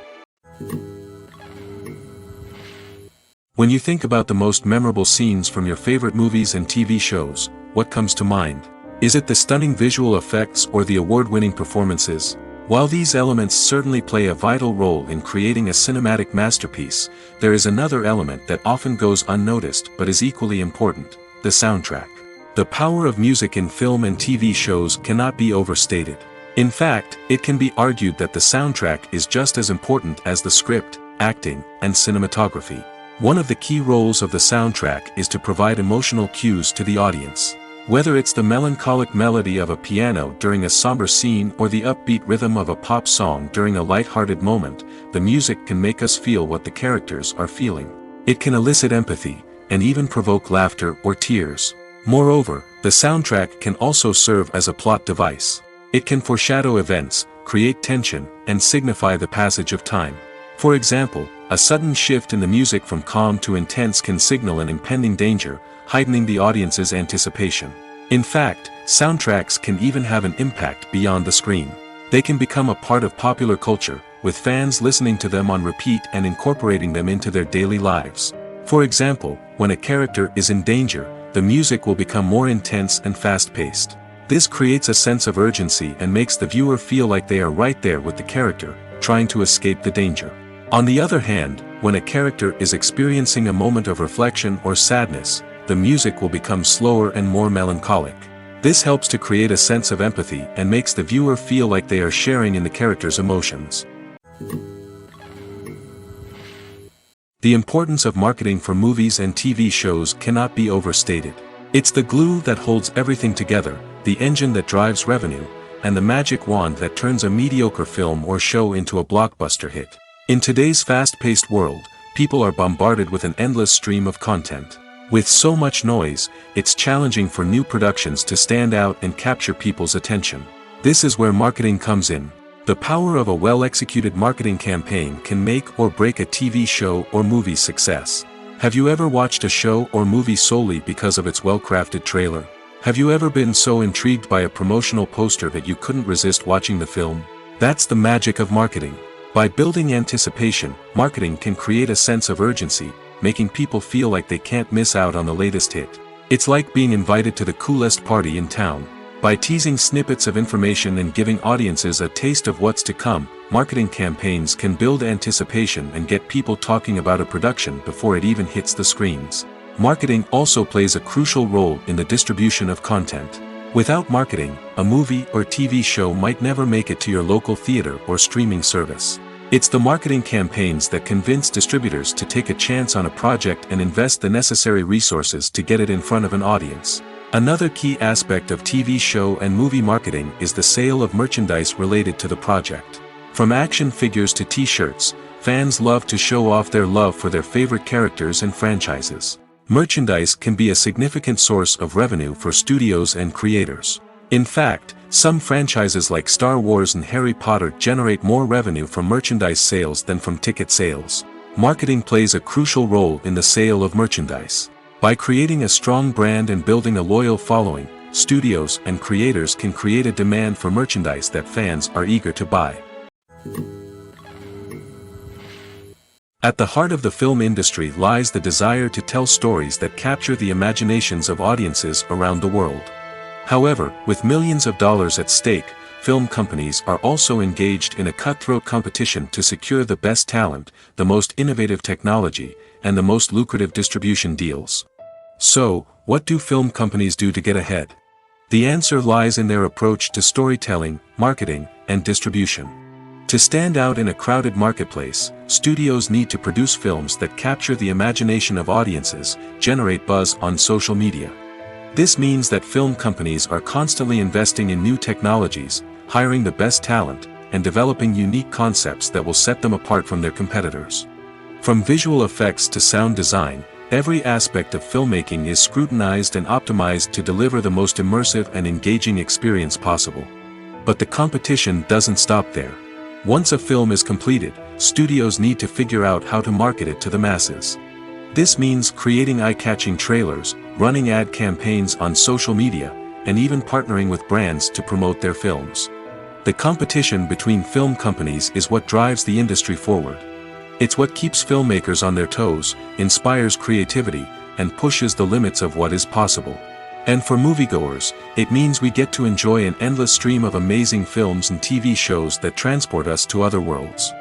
When you think about the most memorable scenes from your favorite movies and TV shows, what comes to mind? Is it the stunning visual effects or the award-winning performances? While these elements certainly play a vital role in creating a cinematic masterpiece, there is another element that often goes unnoticed but is equally important: the soundtrack. The power of music in film and TV shows cannot be overstated. In fact, it can be argued that the soundtrack is just as important as the script, acting, and cinematography. One of the key roles of the soundtrack is to provide emotional cues to the audience. Whether it's the melancholic melody of a piano during a somber scene or the upbeat rhythm of a pop song during a light-hearted moment, the music can make us feel what the characters are feeling. It can elicit empathy, and even provoke laughter or tears. Moreover, the soundtrack can also serve as a plot device. It can foreshadow events, create tension, and signify the passage of time. For example, a sudden shift in the music from calm to intense can signal an impending danger, heightening the audience's anticipation. In fact, soundtracks can even have an impact beyond the screen. They can become a part of popular culture, with fans listening to them on repeat and incorporating them into their daily lives. For example, when a character is in danger, the music will become more intense and fast-paced. This creates a sense of urgency and makes the viewer feel like they are right there with the character, trying to escape the danger. On the other hand, when a character is experiencing a moment of reflection or sadness, the music will become slower and more melancholic. This helps to create a sense of empathy and makes the viewer feel like they are sharing in the character's emotions. The importance of marketing for movies and TV shows cannot be overstated. It's the glue that holds everything together, the engine that drives revenue, and the magic wand that turns a mediocre film or show into a blockbuster hit. In today's fast-paced world, people are bombarded with an endless stream of content. With so much noise, it's challenging for new productions to stand out and capture people's attention. This is where marketing comes in. The power of a well-executed marketing campaign can make or break a TV show or movie's success. Have you ever watched a show or movie solely because of its well-crafted trailer? Have you ever been so intrigued by a promotional poster that you couldn't resist watching the film? That's the magic of marketing. By building anticipation, marketing can create a sense of urgency, making people feel like they can't miss out on the latest hit. It's like being invited to the coolest party in town. By teasing snippets of information and giving audiences a taste of what's to come, marketing campaigns can build anticipation and get people talking about a production before it even hits the screens. Marketing also plays a crucial role in the distribution of content. Without marketing, a movie or TV show might never make it to your local theater or streaming service. It's the marketing campaigns that convince distributors to take a chance on a project and invest the necessary resources to get it in front of an audience. Another key aspect of TV show and movie marketing is the sale of merchandise related to the project. From action figures to t-shirts, fans love to show off their love for their favorite characters and franchises. Merchandise can be a significant source of revenue for studios and creators. In fact, some franchises like Star Wars and Harry Potter generate more revenue from merchandise sales than from ticket sales. Marketing plays a crucial role in the sale of merchandise. By creating a strong brand and building a loyal following, studios and creators can create a demand for merchandise that fans are eager to buy. At the heart of the film industry lies the desire to tell stories that capture the imaginations of audiences around the world. However, with millions of dollars at stake, film companies are also engaged in a cutthroat competition to secure the best talent, the most innovative technology, and the most lucrative distribution deals. So, what do film companies do to get ahead? The answer lies in their approach to storytelling, marketing, and distribution. To stand out in a crowded marketplace, studios need to produce films that capture the imagination of audiences, generate buzz on social media. This means that film companies are constantly investing in new technologies, hiring the best talent, and developing unique concepts that will set them apart from their competitors. From visual effects to sound design, every aspect of filmmaking is scrutinized and optimized to deliver the most immersive and engaging experience possible. But the competition doesn't stop there. Once a film is completed, studios need to figure out how to market it to the masses. This means creating eye-catching trailers, running ad campaigns on social media, and even partnering with brands to promote their films. The competition between film companies is what drives the industry forward. It's what keeps filmmakers on their toes, inspires creativity, and pushes the limits of what is possible. And for moviegoers, it means we get to enjoy an endless stream of amazing films and TV shows that transport us to other worlds.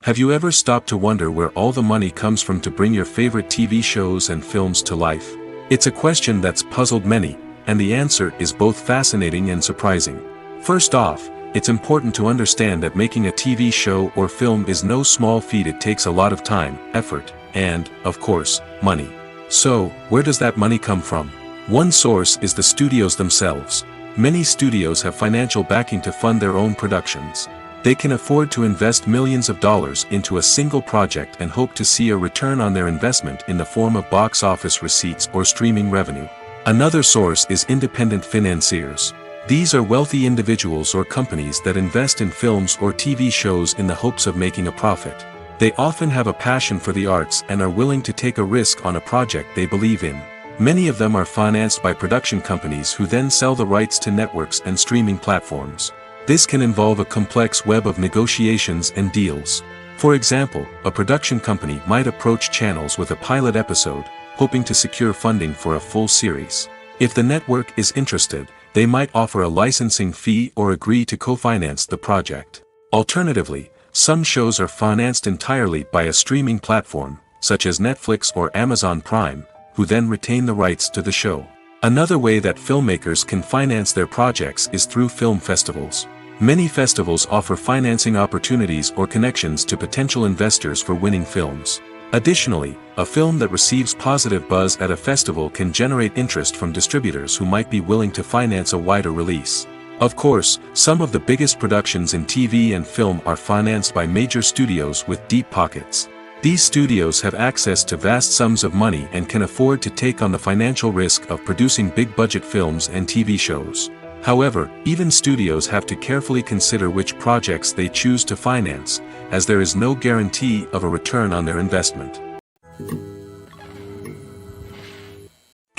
Have you ever stopped to wonder where all the money comes from to bring your favorite TV shows and films to life? It's a question that's puzzled many, and the answer is both fascinating and surprising. First off, it's important to understand that making a TV show or film is no small feat. It takes a lot of time, effort, and, of course, money. So, where does that money come from? One source is the studios themselves. Many studios have financial backing to fund their own productions. They can afford to invest millions of dollars into a single project and hope to see a return on their investment in the form of box office receipts or streaming revenue. Another source is independent financiers. These are wealthy individuals or companies that invest in films or TV shows in the hopes of making a profit. They often have a passion for the arts and are willing to take a risk on a project they believe in. Many of them are financed by production companies who then sell the rights to networks and streaming platforms. This can involve a complex web of negotiations and deals. For example, a production company might approach channels with a pilot episode, hoping to secure funding for a full series. If the network is interested, they might offer a licensing fee or agree to co-finance the project. Alternatively, some shows are financed entirely by a streaming platform, such as Netflix or Amazon Prime, who then retain the rights to the show. Another way that filmmakers can finance their projects is through film festivals. Many festivals offer financing opportunities or connections to potential investors for winning films. Additionally, a film that receives positive buzz at a festival can generate interest from distributors who might be willing to finance a wider release. Of course, some of the biggest productions in TV and film are financed by major studios with deep pockets. These studios have access to vast sums of money and can afford to take on the financial risk of producing big-budget films and TV shows. However, even studios have to carefully consider which projects they choose to finance, as there is no guarantee of a return on their investment.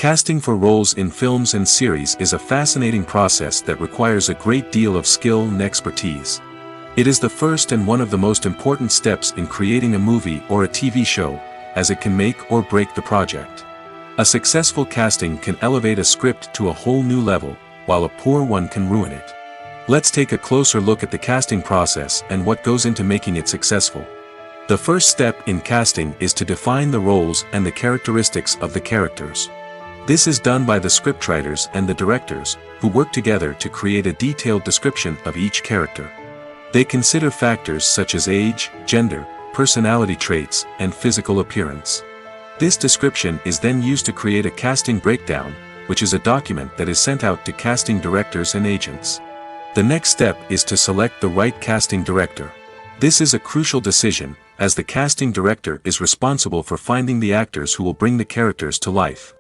Casting for roles in films and series is a fascinating process that requires a great deal of skill and expertise. It is the first and one of the most important steps in creating a movie or a TV show, as it can make or break the project. A successful casting can elevate a script to a whole new level, while a poor one can ruin it. Let's take a closer look at the casting process and what goes into making it successful. The first step in casting is to define the roles and the characteristics of the characters. This is done by the scriptwriters and the directors, who work together to create a detailed description of each character. They consider factors such as age, gender, personality traits, and physical appearance. This description is then used to create a casting breakdown, which is a document that is sent out to casting directors and agents. The next step is to select the right casting director. This is a crucial decision, as the casting director is responsible for finding the actors who will bring the characters to life.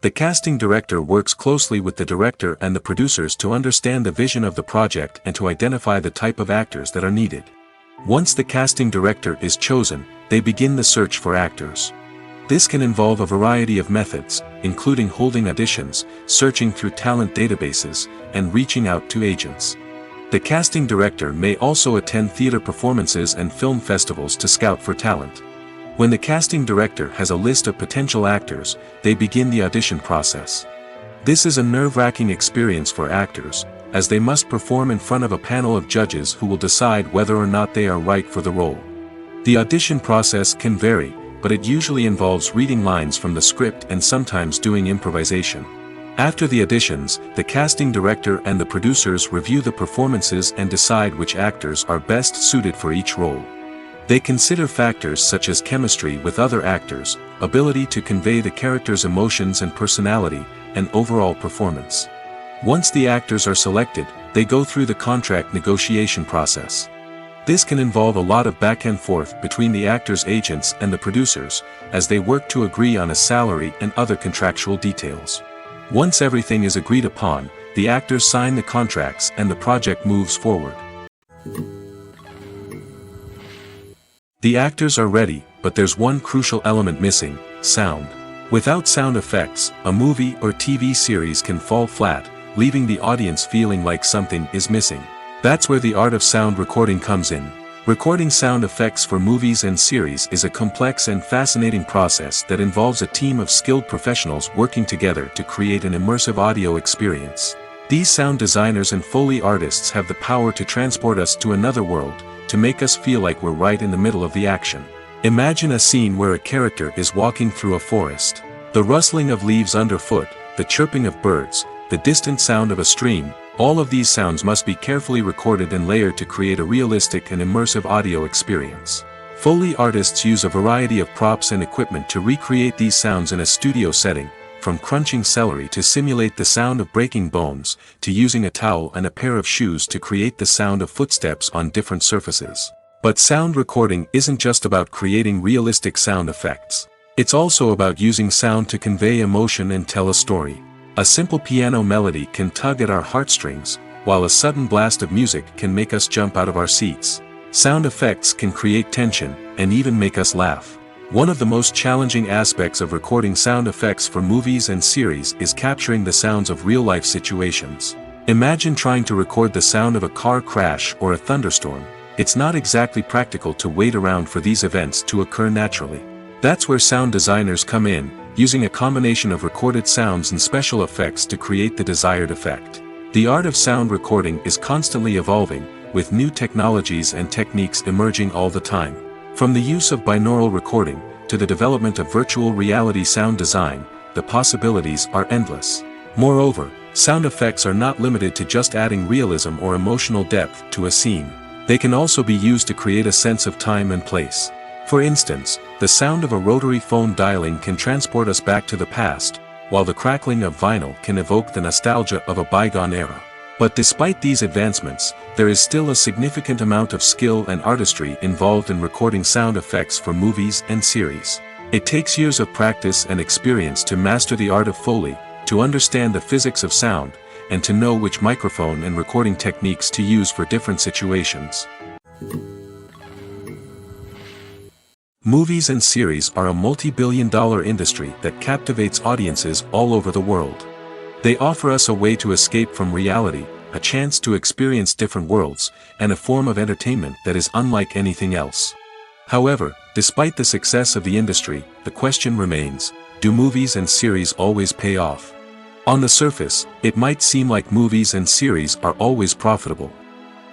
The casting director works closely with the director and the producers to understand the vision of the project and to identify the type of actors that are needed. Once the casting director is chosen, they begin the search for actors. This can involve a variety of methods, including holding auditions, searching through talent databases, and reaching out to agents. The casting director may also attend theater performances and film festivals to scout for talent. When the casting director has a list of potential actors, they begin the audition process. This is a nerve-wracking experience for actors, as they must perform in front of a panel of judges who will decide whether or not they are right for the role. The audition process can vary, but it usually involves reading lines from the script and sometimes doing improvisation. After the auditions, the casting director and the producers review the performances and decide which actors are best suited for each role. They consider factors such as chemistry with other actors, ability to convey the character's emotions and personality, and overall performance. Once the actors are selected, they go through the contract negotiation process. This can involve a lot of back and forth between the actors' agents and the producers, as they work to agree on a salary and other contractual details. Once everything is agreed upon, the actors sign the contracts and the project moves forward. The actors are ready, but there's one crucial element missing: sound. Without sound effects, a movie or TV series can fall flat, leaving the audience feeling like something is missing. That's where the art of sound recording comes in. Recording sound effects for movies and series is a complex and fascinating process that involves a team of skilled professionals working together to create an immersive audio experience. These sound designers and Foley artists have the power to transport us to another world, to make us feel like we're right in the middle of the action. Imagine a scene where a character is walking through a forest. The rustling of leaves underfoot, the chirping of birds, the distant sound of a stream, all of these sounds must be carefully recorded and layered to create a realistic and immersive audio experience. Foley artists use a variety of props and equipment to recreate these sounds in a studio setting, from crunching celery to simulate the sound of breaking bones, to using a towel and a pair of shoes to create the sound of footsteps on different surfaces. But sound recording isn't just about creating realistic sound effects. It's also about using sound to convey emotion and tell a story. A simple piano melody can tug at our heartstrings, while a sudden blast of music can make us jump out of our seats. Sound effects can create tension, and even make us laugh. One of the most challenging aspects of recording sound effects for movies and series is capturing the sounds of real-life situations. Imagine trying to record the sound of a car crash or a thunderstorm. It's not exactly practical to wait around for these events to occur naturally. That's where sound designers come in, using a combination of recorded sounds and special effects to create the desired effect. The art of sound recording is constantly evolving, with new technologies and techniques emerging all the time. From the use of binaural recording, to the development of virtual reality sound design, the possibilities are endless. Moreover, sound effects are not limited to just adding realism or emotional depth to a scene. They can also be used to create a sense of time and place. For instance, the sound of a rotary phone dialing can transport us back to the past, while the crackling of vinyl can evoke the nostalgia of a bygone era. But despite these advancements, there is still a significant amount of skill and artistry involved in recording sound effects for movies and series. It takes years of practice and experience to master the art of Foley, to understand the physics of sound, and to know which microphone and recording techniques to use for different situations. Movies and series are a multi-billion-dollar industry that captivates audiences all over the world. They offer us a way to escape from reality, a chance to experience different worlds, and a form of entertainment that is unlike anything else. However, despite the success of the industry, the question remains: do movies and series always pay off? On the surface, it might seem like movies and series are always profitable.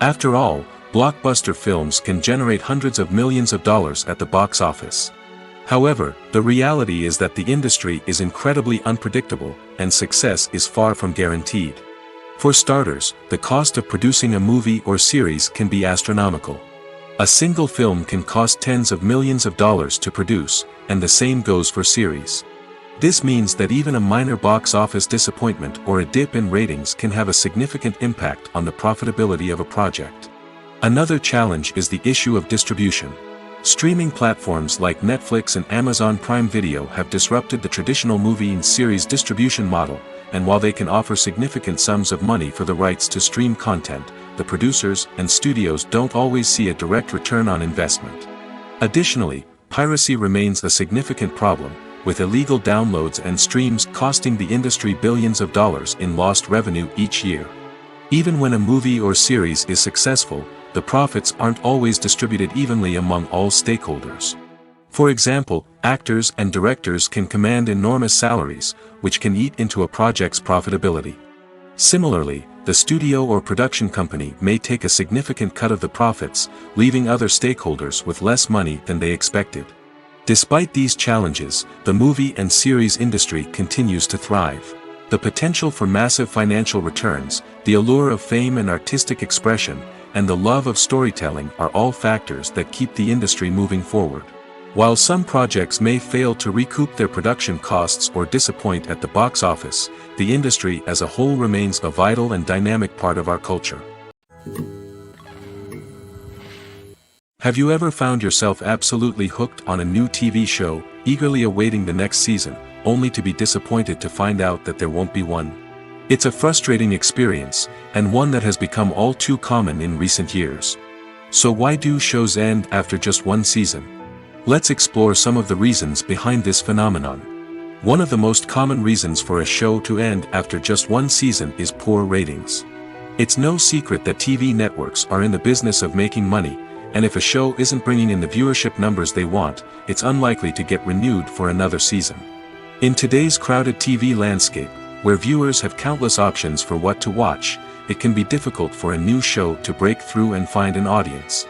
After all, blockbuster films can generate hundreds of millions of dollars at the box office. However, the reality is that the industry is incredibly unpredictable, and success is far from guaranteed. For starters, the cost of producing a movie or series can be astronomical. A single film can cost tens of millions of dollars to produce, and the same goes for series. This means that even a minor box office disappointment or a dip in ratings can have a significant impact on the profitability of a project. Another challenge is the issue of distribution. Streaming platforms like Netflix and Amazon Prime Video have disrupted the traditional movie and series distribution model, and while they can offer significant sums of money for the rights to stream content, the producers and studios don't always see a direct return on investment. Additionally, piracy remains a significant problem, with illegal downloads and streams costing the industry billions of dollars in lost revenue each year. Even when a movie or series is successful, the profits aren't always distributed evenly among all stakeholders. For example, actors and directors can command enormous salaries, which can eat into a project's profitability. Similarly, the studio or production company may take a significant cut of the profits, leaving other stakeholders with less money than they expected. Despite these challenges, the movie and series industry continues to thrive. The potential for massive financial returns, the allure of fame and artistic expression, and the love of storytelling are all factors that keep the industry moving forward. While some projects may fail to recoup their production costs or disappoint at the box office, the industry as a whole remains a vital and dynamic part of our culture. Have you ever found yourself absolutely hooked on a new TV show, eagerly awaiting the next season, only to be disappointed to find out that there won't be one? It's a frustrating experience, and one that has become all too common in recent years. So why do shows end after just one season? Let's explore some of the reasons behind this phenomenon. One of the most common reasons for a show to end after just one season is poor ratings. It's no secret that TV networks are in the business of making money, and if a show isn't bringing in the viewership numbers they want, it's unlikely to get renewed for another season. In today's crowded TV landscape, where viewers have countless options for what to watch, it can be difficult for a new show to break through and find an audience.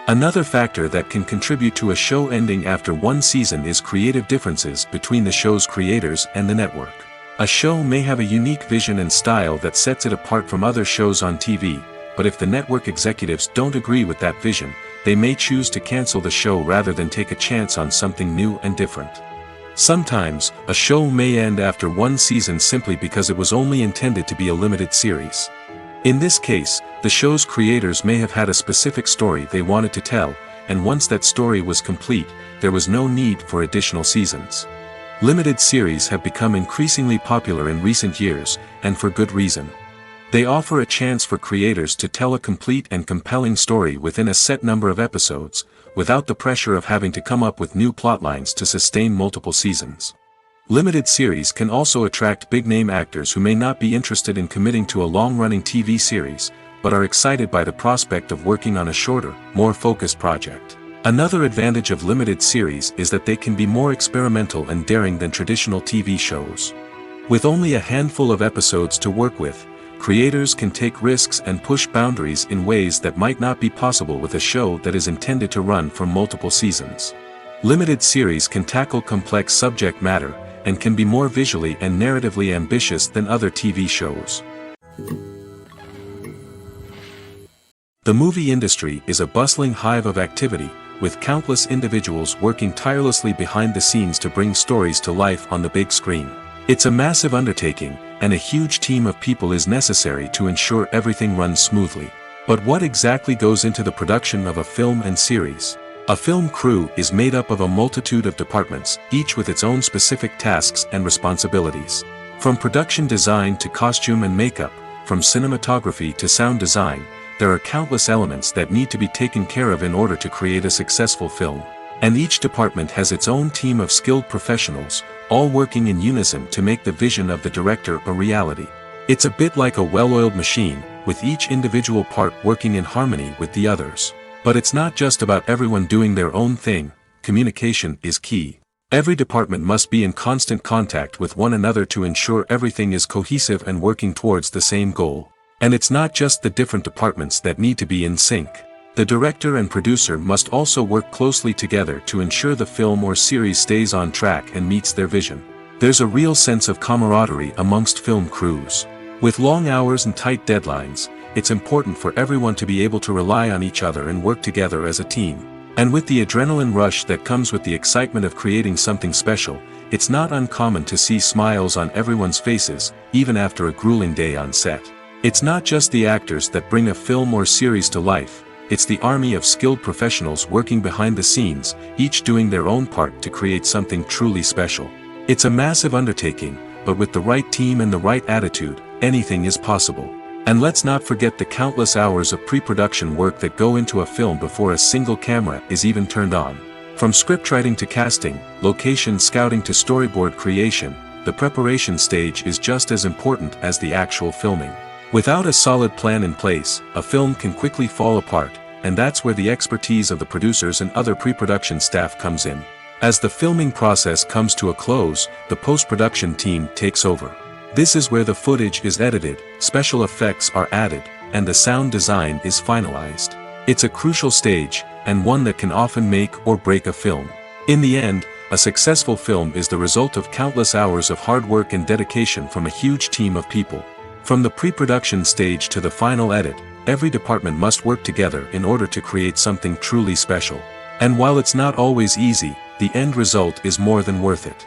Another factor that can contribute to a show ending after one season is creative differences between the show's creators and the network. A show may have a unique vision and style that sets it apart from other shows on TV, but if the network executives don't agree with that vision, they may choose to cancel the show rather than take a chance on something new and different. Sometimes, a show may end after one season simply because it was only intended to be a limited series. In this case, the show's creators may have had a specific story they wanted to tell, and once that story was complete, there was no need for additional seasons. Limited series have become increasingly popular in recent years, and for good reason. They offer a chance for creators to tell a complete and compelling story within a set number of episodes, without the pressure of having to come up with new plotlines to sustain multiple seasons. Limited series can also attract big-name actors who may not be interested in committing to a long-running TV series, but are excited by the prospect of working on a shorter, more focused project. Another advantage of limited series is that they can be more experimental and daring than traditional TV shows. With only a handful of episodes to work with, creators can take risks and push boundaries in ways that might not be possible with a show that is intended to run for multiple seasons. Limited series can tackle complex subject matter, and can be more visually and narratively ambitious than other TV shows. The movie industry is a bustling hive of activity, with countless individuals working tirelessly behind the scenes to bring stories to life on the big screen. It's a massive undertaking, and a huge team of people is necessary to ensure everything runs smoothly. But what exactly goes into the production of a film and series? A film crew is made up of a multitude of departments, each with its own specific tasks and responsibilities. From production design to costume and makeup, from cinematography to sound design, there are countless elements that need to be taken care of in order to create a successful film. And each department has its own team of skilled professionals, all working in unison to make the vision of the director a reality. It's a bit like a well-oiled machine, with each individual part working in harmony with the others. But it's not just about everyone doing their own thing. Communication is key. Every department must be in constant contact with one another to ensure everything is cohesive and working towards the same goal. And it's not just the different departments that need to be in sync. The director and producer must also work closely together to ensure the film or series stays on track and meets their vision. There's a real sense of camaraderie amongst film crews. With long hours and tight deadlines, it's important for everyone to be able to rely on each other and work together as a team. And with the adrenaline rush that comes with the excitement of creating something special, it's not uncommon to see smiles on everyone's faces, even after a grueling day on set. It's not just the actors that bring a film or series to life. it's the army of skilled professionals working behind the scenes, each doing their own part to create something truly special. It's a massive undertaking, but with the right team and the right attitude, anything is possible. And let's not forget the countless hours of pre-production work that go into a film before a single camera is even turned on. From scriptwriting to casting, location scouting to storyboard creation, the preparation stage is just as important as the actual filming. Without a solid plan in place, a film can quickly fall apart, and that's where the expertise of the producers and other pre-production staff comes in. As the filming process comes to a close, the post-production team takes over. This is where the footage is edited, special effects are added, and the sound design is finalized. It's a crucial stage, and one that can often make or break a film. In the end, a successful film is the result of countless hours of hard work and dedication from a huge team of people. From the pre-production stage to the final edit, every department must work together in order to create something truly special. And while it's not always easy, the end result is more than worth it.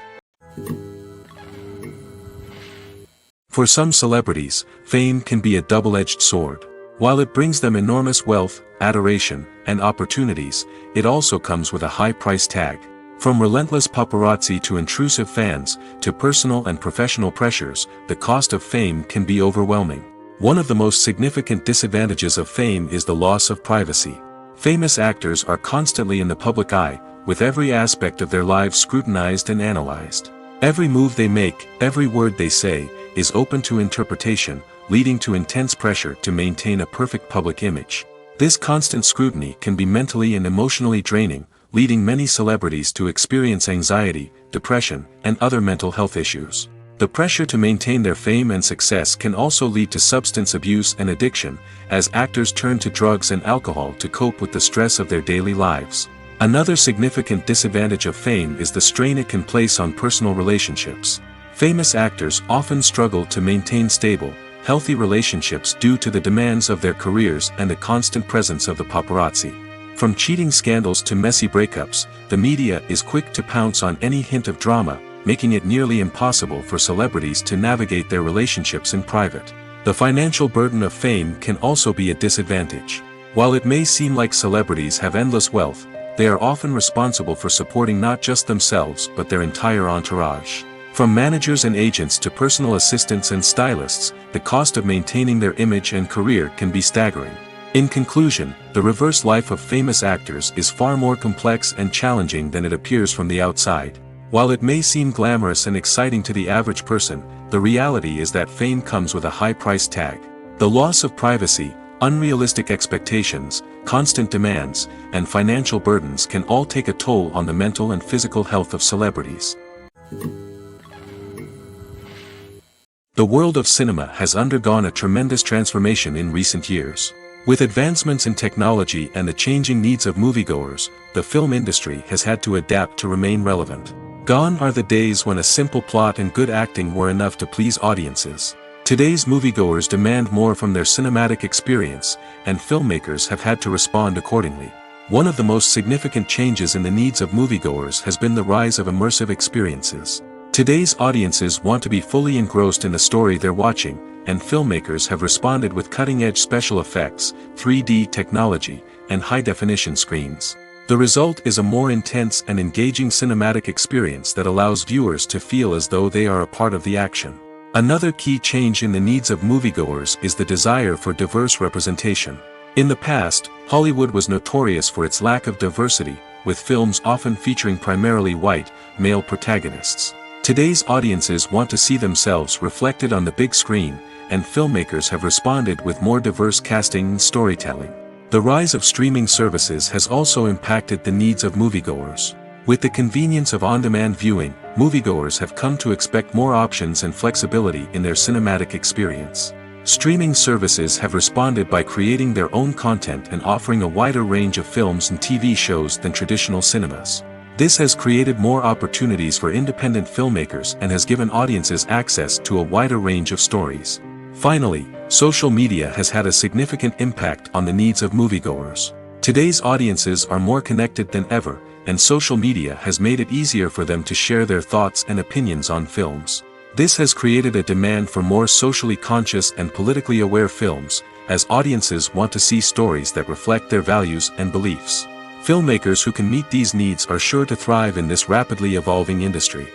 For some celebrities, fame can be a double-edged sword. While it brings them enormous wealth, adoration, and opportunities, it also comes with a high price tag. From relentless paparazzi to intrusive fans, to personal and professional pressures, the cost of fame can be overwhelming. One of the most significant disadvantages of fame is the loss of privacy. Famous actors are constantly in the public eye, with every aspect of their lives scrutinized and analyzed. Every move they make, every word they say, is open to interpretation, leading to intense pressure to maintain a perfect public image. This constant scrutiny can be mentally and emotionally draining, leading many celebrities to experience anxiety, depression, and other mental health issues. The pressure to maintain their fame and success can also lead to substance abuse and addiction, as actors turn to drugs and alcohol to cope with the stress of their daily lives. Another significant disadvantage of fame is the strain it can place on personal relationships. Famous actors often struggle to maintain stable, healthy relationships due to the demands of their careers and the constant presence of the paparazzi. From cheating scandals to messy breakups, the media is quick to pounce on any hint of drama, making it nearly impossible for celebrities to navigate their relationships in private. The financial burden of fame can also be a disadvantage. While it may seem like celebrities have endless wealth, they are often responsible for supporting not just themselves but their entire entourage. From managers and agents to personal assistants and stylists, the cost of maintaining their image and career can be staggering. In conclusion, the reverse life of famous actors is far more complex and challenging than it appears from the outside. While it may seem glamorous and exciting to the average person, the reality is that fame comes with a high price tag. The loss of privacy, unrealistic expectations, constant demands, and financial burdens can all take a toll on the mental and physical health of celebrities. The world of cinema has undergone a tremendous transformation in recent years. With advancements in technology and the changing needs of moviegoers, the film industry has had to adapt to remain relevant. Gone are the days when a simple plot and good acting were enough to please audiences. Today's moviegoers demand more from their cinematic experience, and filmmakers have had to respond accordingly. One of the most significant changes in the needs of moviegoers has been the rise of immersive experiences. Today's audiences want to be fully engrossed in the story they're watching, and filmmakers have responded with cutting-edge special effects, 3D technology, and high-definition screens. The result is a more intense and engaging cinematic experience that allows viewers to feel as though they are a part of the action. Another key change in the needs of moviegoers is the desire for diverse representation. In the past, Hollywood was notorious for its lack of diversity, with films often featuring primarily white, male protagonists. Today's audiences want to see themselves reflected on the big screen, and filmmakers have responded with more diverse casting and storytelling. The rise of streaming services has also impacted the needs of moviegoers. With the convenience of on-demand viewing, moviegoers have come to expect more options and flexibility in their cinematic experience. Streaming services have responded by creating their own content and offering a wider range of films and TV shows than traditional cinemas. This has created more opportunities for independent filmmakers and has given audiences access to a wider range of stories. Finally, social media has had a significant impact on the needs of moviegoers. Today's audiences are more connected than ever, and social media has made it easier for them to share their thoughts and opinions on films. This has created a demand for more socially conscious and politically aware films, as audiences want to see stories that reflect their values and beliefs. Filmmakers who can meet these needs are sure to thrive in this rapidly evolving industry.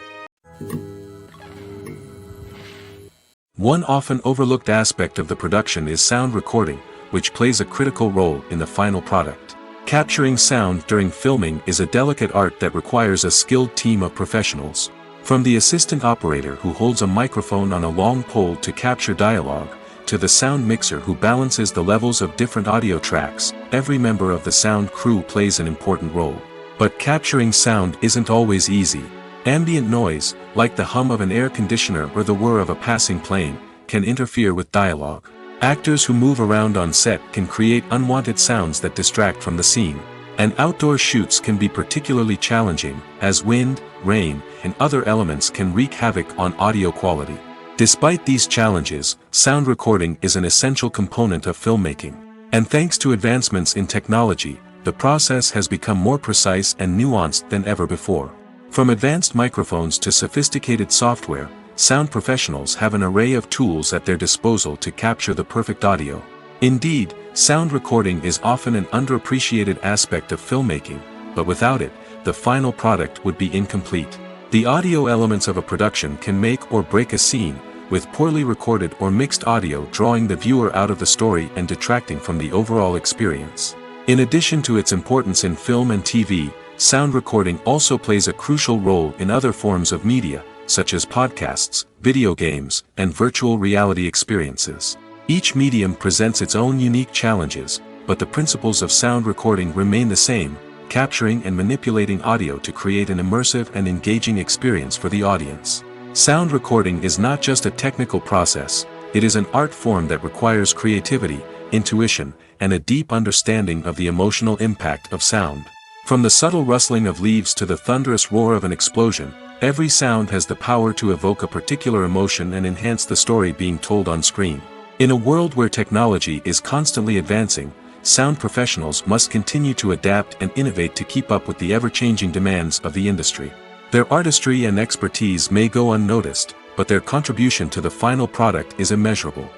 One often overlooked aspect of the production is sound recording, which plays a critical role in the final product. Capturing sound during filming is a delicate art that requires a skilled team of professionals. From the assistant operator who holds a microphone on a long pole to capture dialogue, to the sound mixer who balances the levels of different audio tracks, every member of the sound crew plays an important role. But capturing sound isn't always easy. Ambient noise, like the hum of an air conditioner or the whir of a passing plane, can interfere with dialogue. Actors who move around on set can create unwanted sounds that distract from the scene. And outdoor shoots can be particularly challenging, as wind, rain, and other elements can wreak havoc on audio quality. Despite these challenges, sound recording is an essential component of filmmaking. And thanks to advancements in technology, the process has become more precise and nuanced than ever before. From advanced microphones to sophisticated software, sound professionals have an array of tools at their disposal to capture the perfect audio. Indeed, sound recording is often an underappreciated aspect of filmmaking, but without it, the final product would be incomplete. The audio elements of a production can make or break a scene, with poorly recorded or mixed audio drawing the viewer out of the story and detracting from the overall experience. In addition to its importance in film and TV, sound recording also plays a crucial role in other forms of media, such as podcasts, video games, and virtual reality experiences. Each medium presents its own unique challenges, but the principles of sound recording remain the same, capturing and manipulating audio to create an immersive and engaging experience for the audience. Sound recording is not just a technical process, it is an art form that requires creativity, intuition, and a deep understanding of the emotional impact of sound. From the subtle rustling of leaves to the thunderous roar of an explosion, every sound has the power to evoke a particular emotion and enhance the story being told on screen. In a world where technology is constantly advancing, sound professionals must continue to adapt and innovate to keep up with the ever-changing demands of the industry. Their artistry and expertise may go unnoticed, but their contribution to the final product is immeasurable.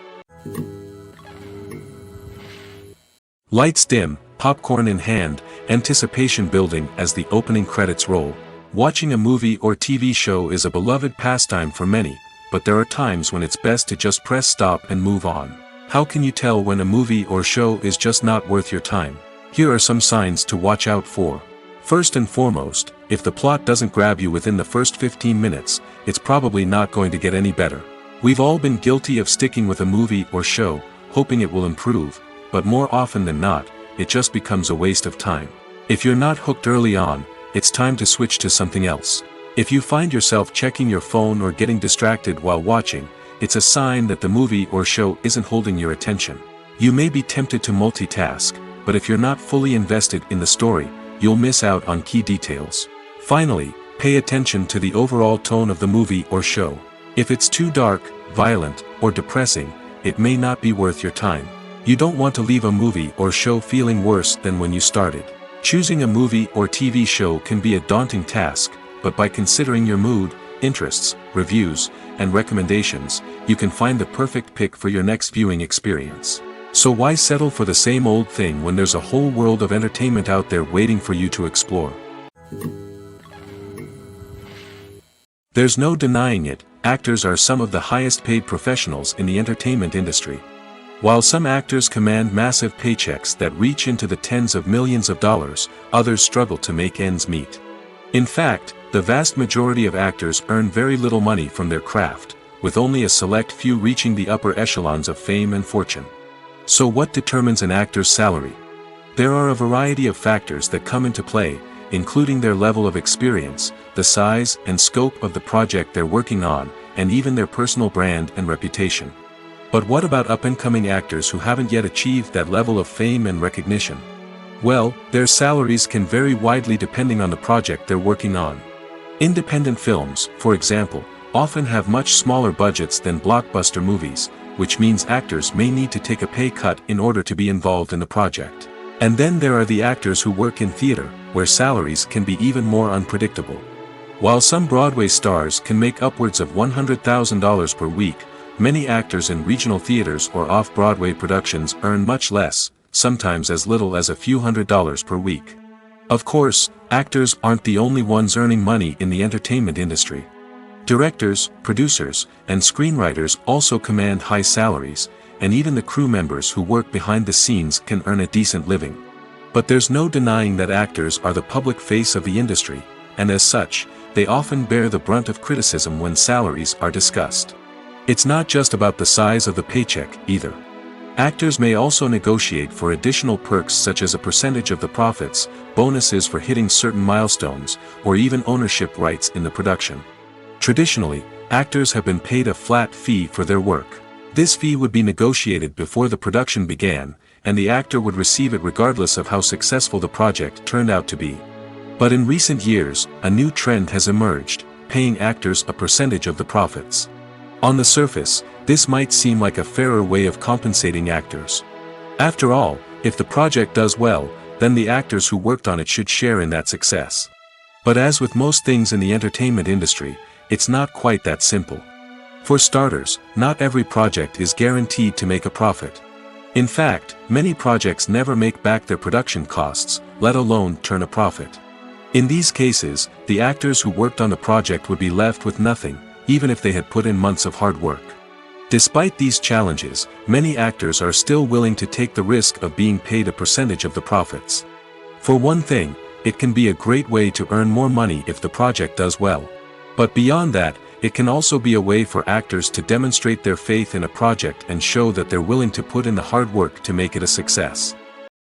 Lights dim, popcorn in hand, anticipation building as the opening credits roll. Watching a movie or TV show is a beloved pastime for many, but there are times when it's best to just press stop and move on. How can you tell when a movie or show is just not worth your time? Here are some signs to watch out for. First and foremost, if the plot doesn't grab you within the first 15 minutes, it's probably not going to get any better. We've all been guilty of sticking with a movie or show, hoping it will improve, but more often than not, it just becomes a waste of time. If you're not hooked early on, it's time to switch to something else. If you find yourself checking your phone or getting distracted while watching, it's a sign that the movie or show isn't holding your attention. You may be tempted to multitask, but if you're not fully invested in the story, you'll miss out on key details. Finally, pay attention to the overall tone of the movie or show. If it's too dark, violent, or depressing, it may not be worth your time. You don't want to leave a movie or show feeling worse than when you started. Choosing a movie or TV show can be a daunting task, but by considering your mood, interests, reviews, and recommendations, you can find the perfect pick for your next viewing experience. So why settle for the same old thing when there's a whole world of entertainment out there waiting for you to explore? There's no denying it, actors are some of the highest paid professionals in the entertainment industry. While some actors command massive paychecks that reach into the tens of millions of dollars, others struggle to make ends meet. In fact, the vast majority of actors earn very little money from their craft, with only a select few reaching the upper echelons of fame and fortune. So what determines an actor's salary? There are a variety of factors that come into play, including their level of experience, the size and scope of the project they're working on, and even their personal brand and reputation. But what about up-and-coming actors who haven't yet achieved that level of fame and recognition? Well, their salaries can vary widely depending on the project they're working on. Independent films, for example, often have much smaller budgets than blockbuster movies, which means actors may need to take a pay cut in order to be involved in the project. And then there are the actors who work in theater, where salaries can be even more unpredictable. While some Broadway stars can make upwards of $100,000 per week, many actors in regional theaters or off-Broadway productions earn much less, sometimes as little as a few $100s per week. Of course, actors aren't the only ones earning money in the entertainment industry. Directors, producers, and screenwriters also command high salaries, and even the crew members who work behind the scenes can earn a decent living. But there's no denying that actors are the public face of the industry, and as such, they often bear the brunt of criticism when salaries are discussed. It's not just about the size of the paycheck, either. Actors may also negotiate for additional perks such as a percentage of the profits, bonuses for hitting certain milestones, or even ownership rights in the production. Traditionally, actors have been paid a flat fee for their work. This fee would be negotiated before the production began, and the actor would receive it regardless of how successful the project turned out to be. But in recent years, a new trend has emerged, paying actors a percentage of the profits. On the surface, this might seem like a fairer way of compensating actors. After all, if the project does well, then the actors who worked on it should share in that success. But as with most things in the entertainment industry, it's not quite that simple. For starters, not every project is guaranteed to make a profit. In fact, many projects never make back their production costs, let alone turn a profit. In these cases, the actors who worked on the project would be left with nothing, even if they had put in months of hard work. Despite these challenges, many actors are still willing to take the risk of being paid a percentage of the profits. For one thing, it can be a great way to earn more money if the project does well. But beyond that, it can also be a way for actors to demonstrate their faith in a project and show that they're willing to put in the hard work to make it a success.